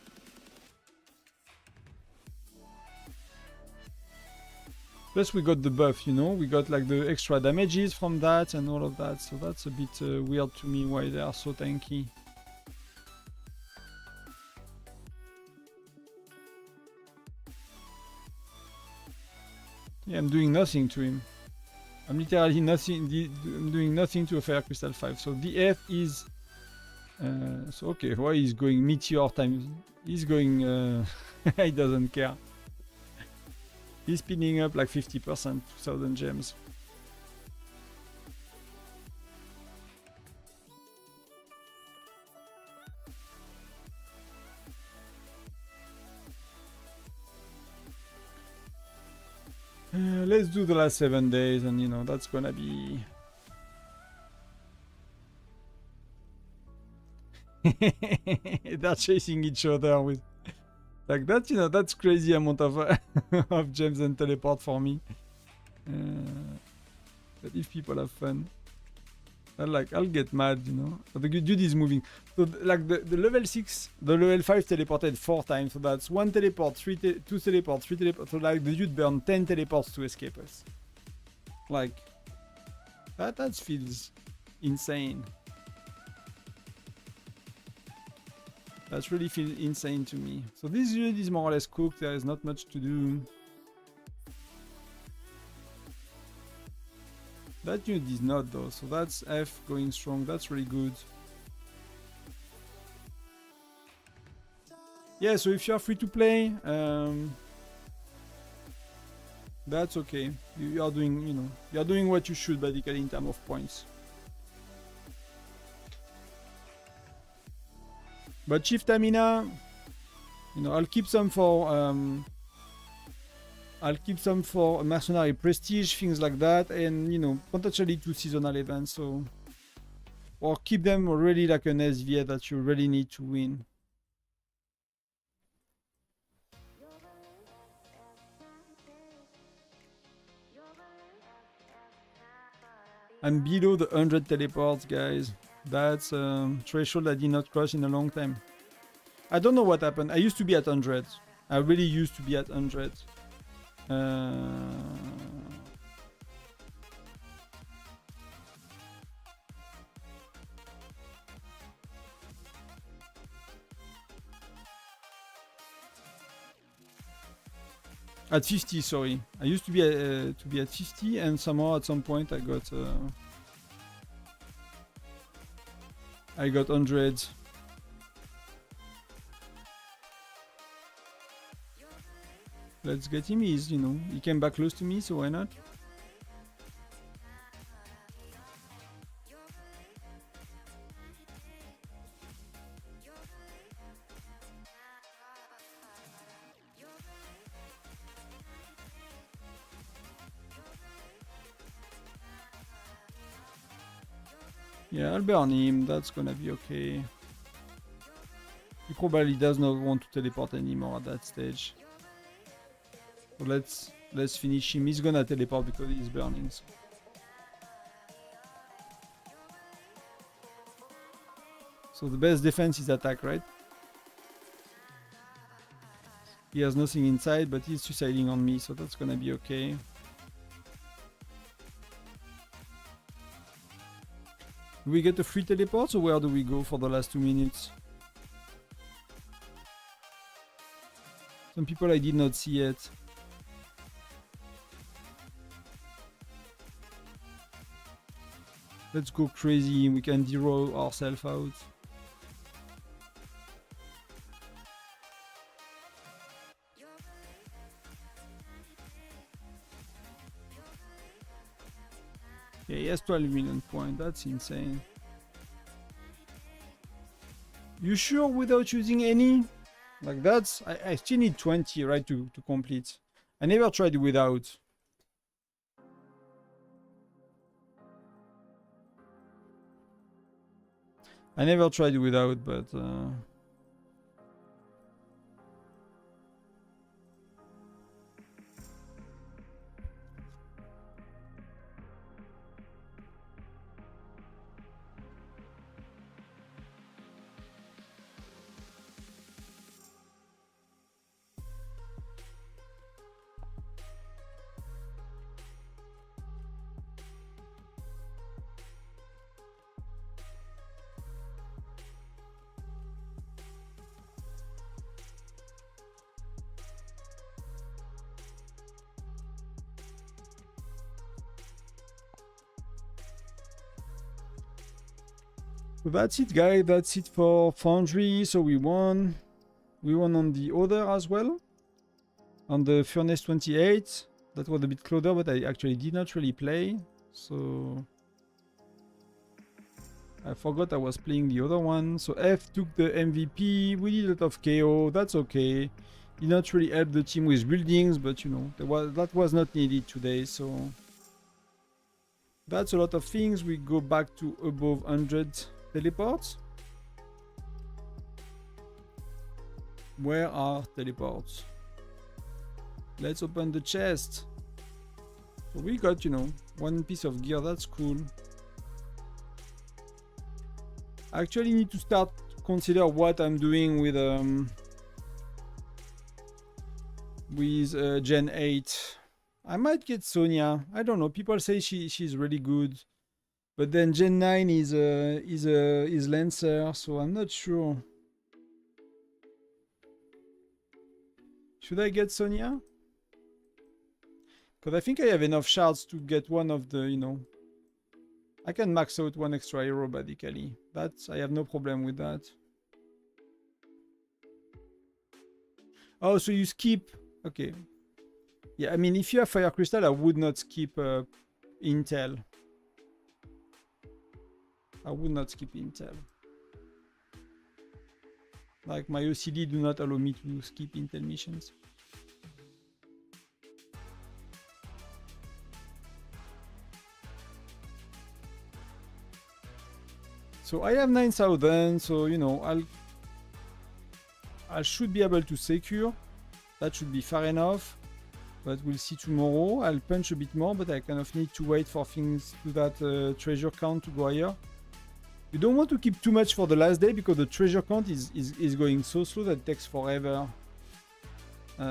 Plus we got the buff, you know? We got like the extra damages from that and all of that. So that's a bit weird to me why they are so tanky. Yeah, I'm doing nothing to him. I'm literally nothing. I'm doing nothing to a Fire Crystal 5. So DF is... so okay, why he's going Meteor times... He's going... he doesn't care. He's spinning up like 50%, 2,000 gems. Let's do the last 7 days, and you know that's gonna be. They're chasing each other with like that. You know that's crazy amount of of gems and teleport for me. But if people have fun, I'll get mad, you know. But the dude is moving. So like the level 6, the level 5 teleported 4 times. So that's 1 teleport, 2 teleport, 3 teleport. So like the dude burned 10 teleports to escape us. Like that feels insane. That really feels insane to me. So this unit is more or less cooked. There is not much to do. That unit is not though, so that's F going strong, that's really good. Yeah, so if you are free to play, that's okay. You are doing, you know, you are doing what you should basically in terms of points. But Chief Tamina, you know, I'll keep some for mercenary prestige, things like that, and you know, potentially 2 seasonal events. So, or keep them already like an SVA that you really need to win. I'm below the 100 teleports, guys. That's a threshold I did not cross in a long time. I don't know what happened. I used to be at 100. I really used to be at 100. At 50, sorry. I used to be at 50, and somehow at some point I got 100. Let's get him. He's, you know, he came back close to me, so why not? Yeah, I'll burn him. That's gonna be okay. He probably does not want to teleport anymore at that stage. So let's finish him. He's gonna teleport because he's burning. So the best defense is attack, right? He has nothing inside, but he's suiciding on me, so that's gonna be okay. Do we get a free teleport, or where do we go for the last 2 minutes? Some people I did not see yet. Let's go crazy, we can zero ourselves out. Yeah, he has 12 million points, that's insane. You sure without using any? Like that's, I still need 20, right, to complete. I never tried without. I never tried without, but so that's it, guys. That's it for Foundry. So we won. We won on the other as well. On the Furnace 28. That was a bit closer, but I actually did not really play. So I forgot I was playing the other one. So F took the MVP. We did a lot of KO. That's okay. did not really help the team with buildings, but you know, that was not needed today, so that's a lot of things. We go back to above 100 teleports. Where are teleports? Let's open the chest. So we got, you know, one piece of gear. That's cool. I actually need to start consider what I'm doing with Gen 8. I might get Sonia. I don't know. People say she's really good, but then Gen 9 is Lancer, so I'm not sure. Should I get Sonia? Because I think I have enough shards to get one of the, you know, I can max out one extra hero basically. I have no problem with that. Oh, so you skip. Okay. Yeah, I mean, if you have Fire Crystal, I would not skip Intel. I would not skip Intel. Like, my OCD do not allow me to skip Intel missions. So I have 9,000, so, you know, I should be able to secure. That should be far enough, but we'll see tomorrow. I'll punch a bit more, but I kind of need to wait for things to that treasure count to go higher. You don't want to keep too much for the last day because the treasure count is going so slow that it takes forever.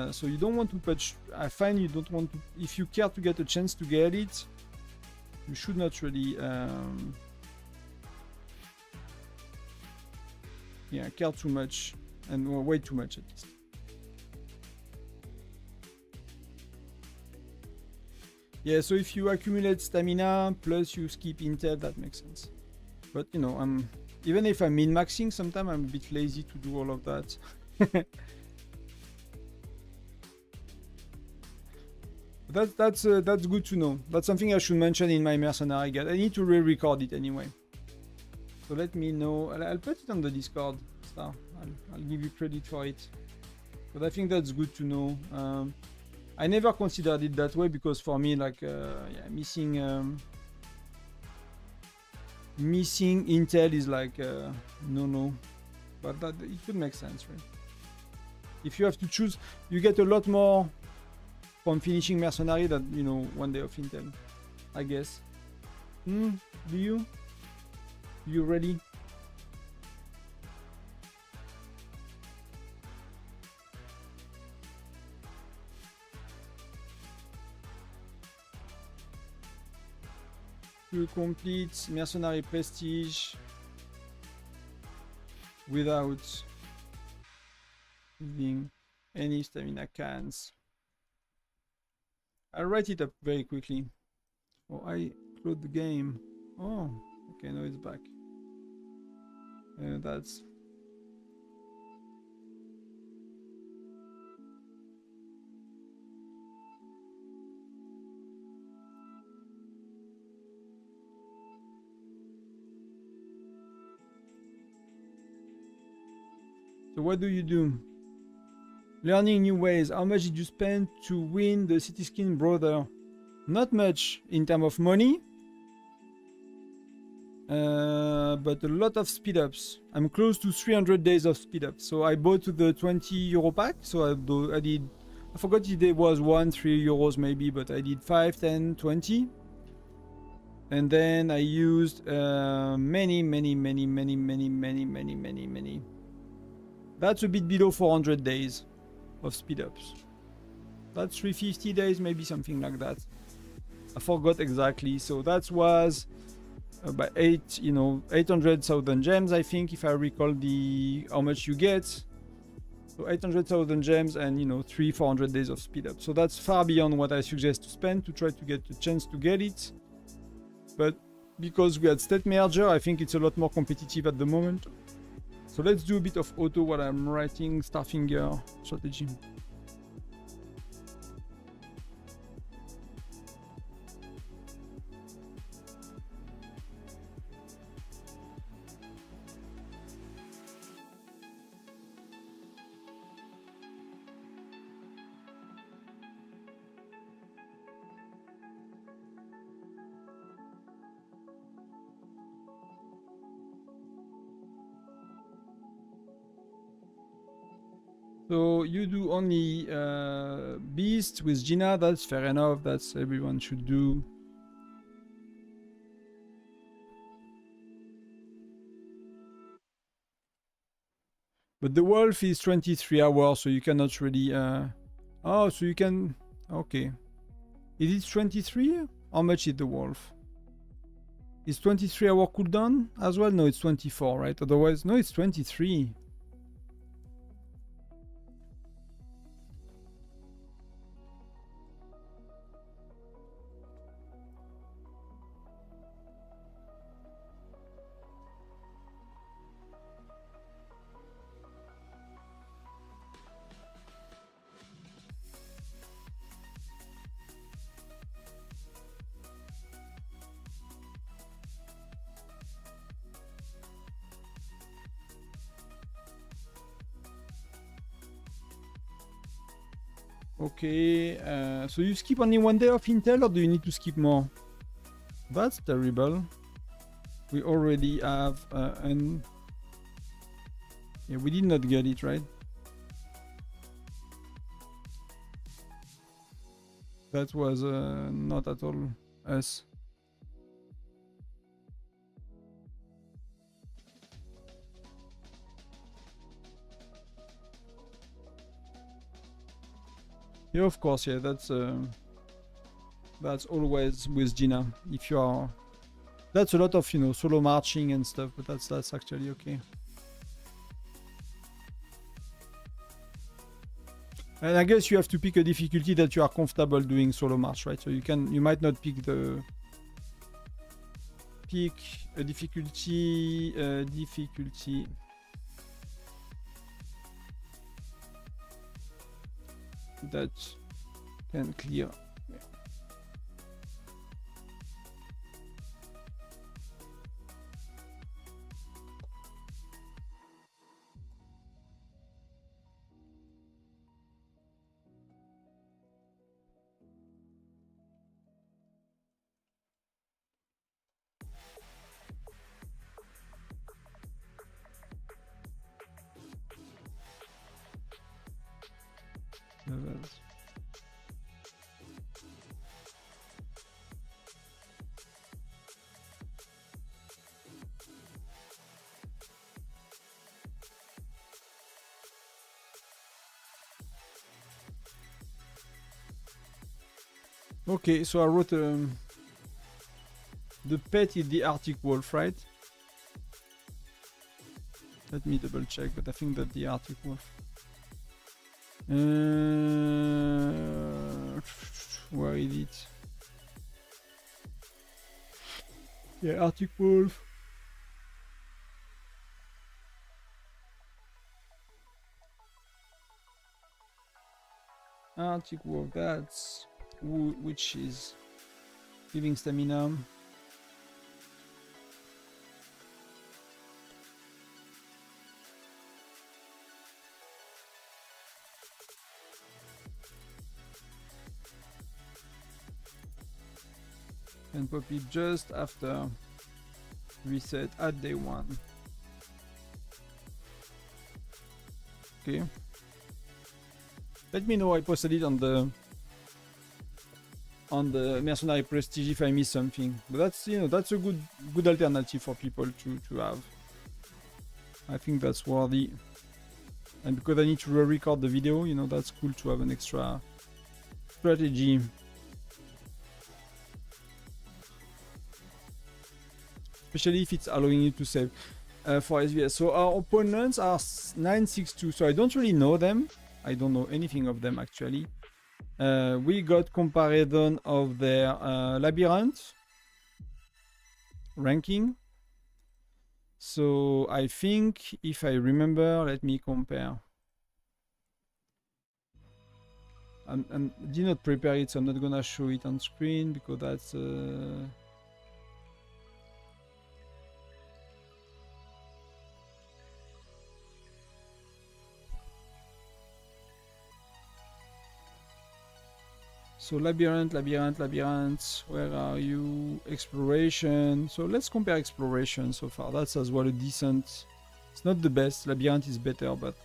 So you don't want to punch. I find you don't want to, if you care to get a chance to get it, you should not really yeah, care too much, and way too much at least. Yeah, so if you accumulate stamina plus you skip intel, that makes sense. But you know, even if I'm min-maxing, sometimes I'm a bit lazy to do all of that. That's good to know. That's something I should mention in my mercenary guide. I need to re-record it anyway. So let me know. I'll put it on the Discord. So I'll give you credit for it. But I think that's good to know. I never considered it that way because for me, like, yeah, missing intel is like no. But that it could make sense, right? If you have to choose, you get a lot more from finishing mercenary than, you know, one day of intel, I guess. Do you? You ready? To complete mercenary prestige without using any stamina cans. I'll write it up very quickly. Oh, I closed the game. Oh, okay, now it's back. That's... So what do you do? Learning new ways. How much did you spend to win the City Skin Brother? Not much in terms of money. But a lot of speed ups. I'm close to 300 days of speed ups. So I bought the 20 euro pack. So I did, I forgot if there was 3 euros maybe, but I did 5, 10, 20. And then I used many. That's a bit below 400 days of speed ups. That's 350 days, maybe something like that. I forgot exactly. So that was by 800,000 gems, I think, if I recall how much you get. So 800,000 gems and 400 days of speed up. So that's far beyond what I suggest to spend to try to get a chance to get it. But because we had state merger, I think it's a lot more competitive at the moment. So let's do a bit of auto while I'm writing Starfinger strategy. So you do only beast with Gina. That's fair enough. That's everyone should do. But the wolf is 23 hours, so you cannot really... Oh, so you can... Okay. Is it 23? How much is the wolf? Is 23 hour cooldown as well? No, it's 24, right? Otherwise, no, it's 23. Okay, so you skip only 1 day of Intel, or do you need to skip more? That's terrible. We already have an... Yeah, we did not get it, right? That was not at all us. Yeah, of course, yeah, that's always with Gina. If you are... That's a lot of, you know, solo marching and stuff, but that's actually okay. And I guess you have to pick a difficulty that you are comfortable doing solo march, right? So you might not pick a difficulty that can clear. Okay, so I wrote the pet is the Arctic wolf, right? Let me double check, but I think that the Arctic wolf. Where is it? Yeah, Arctic wolf. Arctic wolf, that's which is giving stamina. And pop it just after reset at day 1. Okay. Let me know. I posted it on the Mercenary Prestige if I missed something. But that's, you know, that's a good alternative for people to have. I think that's worthy. And because I need to re-record the video, you know, that's cool to have an extra strategy. Especially if it's allowing you to save for SVS. So our opponents are 962. So I don't really know them. I don't know anything of them actually. We got comparison of their labyrinth ranking. So I think if I remember, let me compare. I did not prepare it, so I'm not gonna show it on screen because that's so labyrinth, where are you? Exploration. So let's compare exploration so far. That's as well a decent... It's not the best. Labyrinth is better, but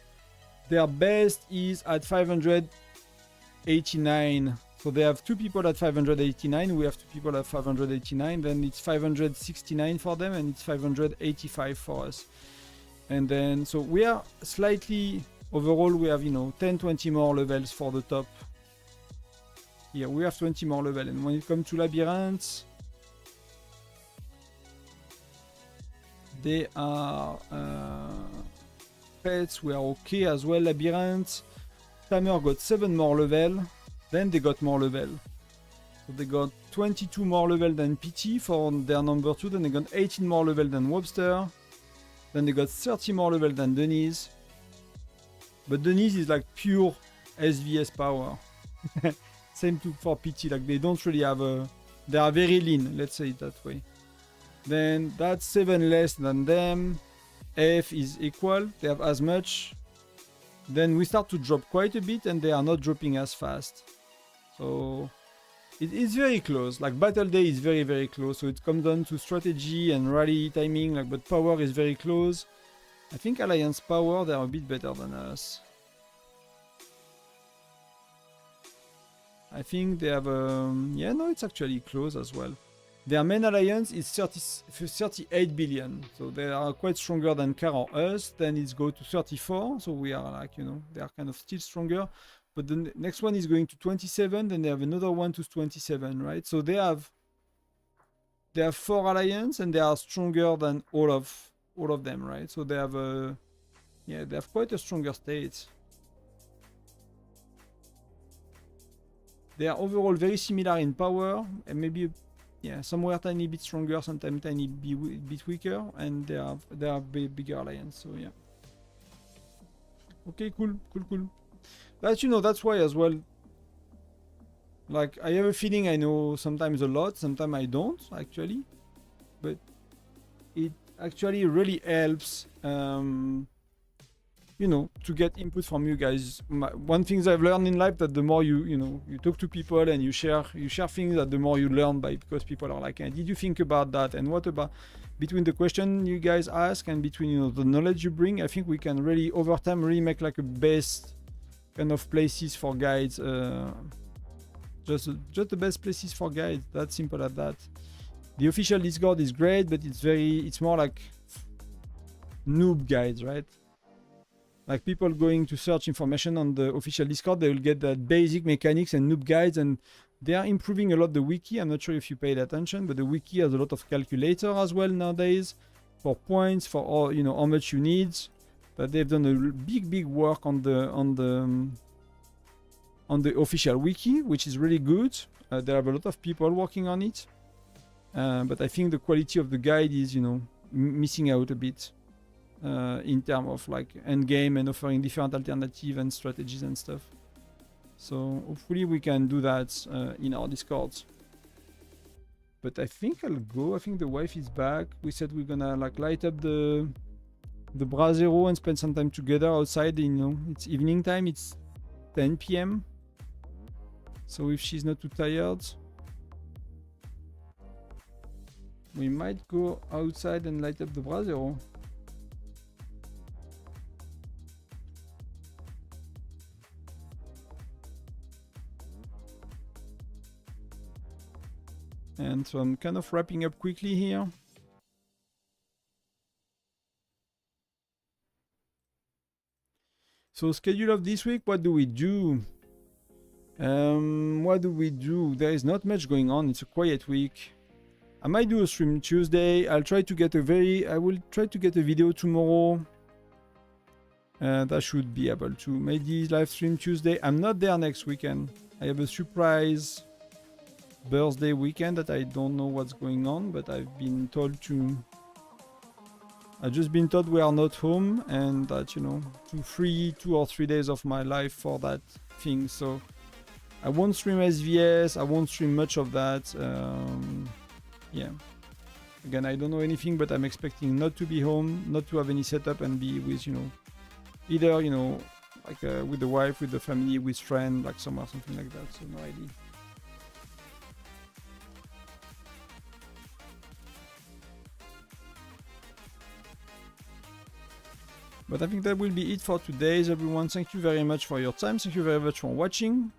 their best is at 589. So they have 2 people at 589. We have 2 people at 589. Then it's 569 for them, and it's 585 for us. And then, so we are slightly, overall, we have, 10, 20 more levels for the top. Here, we have 20 more levels. And when it comes to labyrinths, they are pets, we are okay as well. Labyrinths, Tamer got 7 more level, then they got more level. So they got 22 more level than PT for their number 2, then they got 18 more level than Webster, then they got 30 more level than Denise. But Denise is like pure SVS power. Same for PT, like they don't really have a, they are very lean, let's say it that way. Then that's 7 less than them. F is equal, they have as much. Then we start to drop quite a bit, and they are not dropping as fast. So it is very close. Like battle day is very, very close. So it comes down to strategy and rally timing. Like, but power is very close. I think Alliance power, they are a bit better than us. I think they have yeah, no, it's actually close as well. Their main alliance is 38 billion, so they are quite stronger than Car or us. Then it's go to 34, so we are like, they are kind of still stronger. But the next one is going to 27, then they have another one to 27, right? So they have 4 alliance, and they are stronger than all of them, right? So they have yeah, they have quite a stronger state. They are overall very similar in power, and maybe, yeah, somewhere tiny bit stronger, sometimes tiny bit weaker, and they are bigger alliance. So yeah. Okay, cool. But that's why as well. Like, I have a feeling I know sometimes a lot, sometimes I don't actually, but it actually really helps. To get input from you guys. One thing I've learned in life, that the more you talk to people and you share things, that the more you learn because people are like, hey, did you think about that? And what about, between the question you guys ask and between the knowledge you bring, I think we can really over time really make like a best kind of places for guides. Just the best places for guides. That simple as that. The official Discord is great, but it's more like noob guides, right? Like people going to search information on the official Discord, they will get that basic mechanics and noob guides, and they are improving a lot the wiki. I'm not sure if you paid attention, but the wiki has a lot of calculator as well nowadays for points, for all, how much you need. But they've done a big work on the official wiki, which is really good. There are a lot of people working on it, but I think the quality of the guide is missing out a bit. In terms of like end game and offering different alternatives and strategies and stuff. So hopefully we can do that in our Discord. But I think I'll go. I think the wife is back. We said we're gonna like light up the Brasero and spend some time together outside. It's evening time. It's 10 p.m. So if she's not too tired, we might go outside and light up the Brasero. And so I'm kind of wrapping up quickly here. So schedule of this week, what do we do? There is not much going on. It's a quiet week. I might do a stream Tuesday. I will try to get a video tomorrow. That should be able to. Maybe live stream Tuesday. I'm not there next weekend. I have a surprise birthday weekend that I don't know what's going on, but I've just been told we are not home, and that to free 2 or 3 days of my life for that thing. So I won't stream SVS, I won't stream much of that. Yeah, again, I don't know anything, but I'm expecting not to be home, not to have any setup, and be with either like with the wife, with the family, with friends, like somewhere, something like that. So no idea. But I think that will be it for today, everyone. Thank you very much for your time. Thank you very much for watching.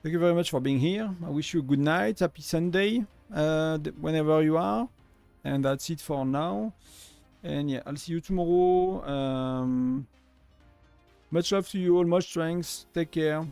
Thank you very much for being here. I wish you a good night, happy Sunday, whenever you are. And that's it for now. And yeah, I'll see you tomorrow. Much love to you all, much strength. Take care.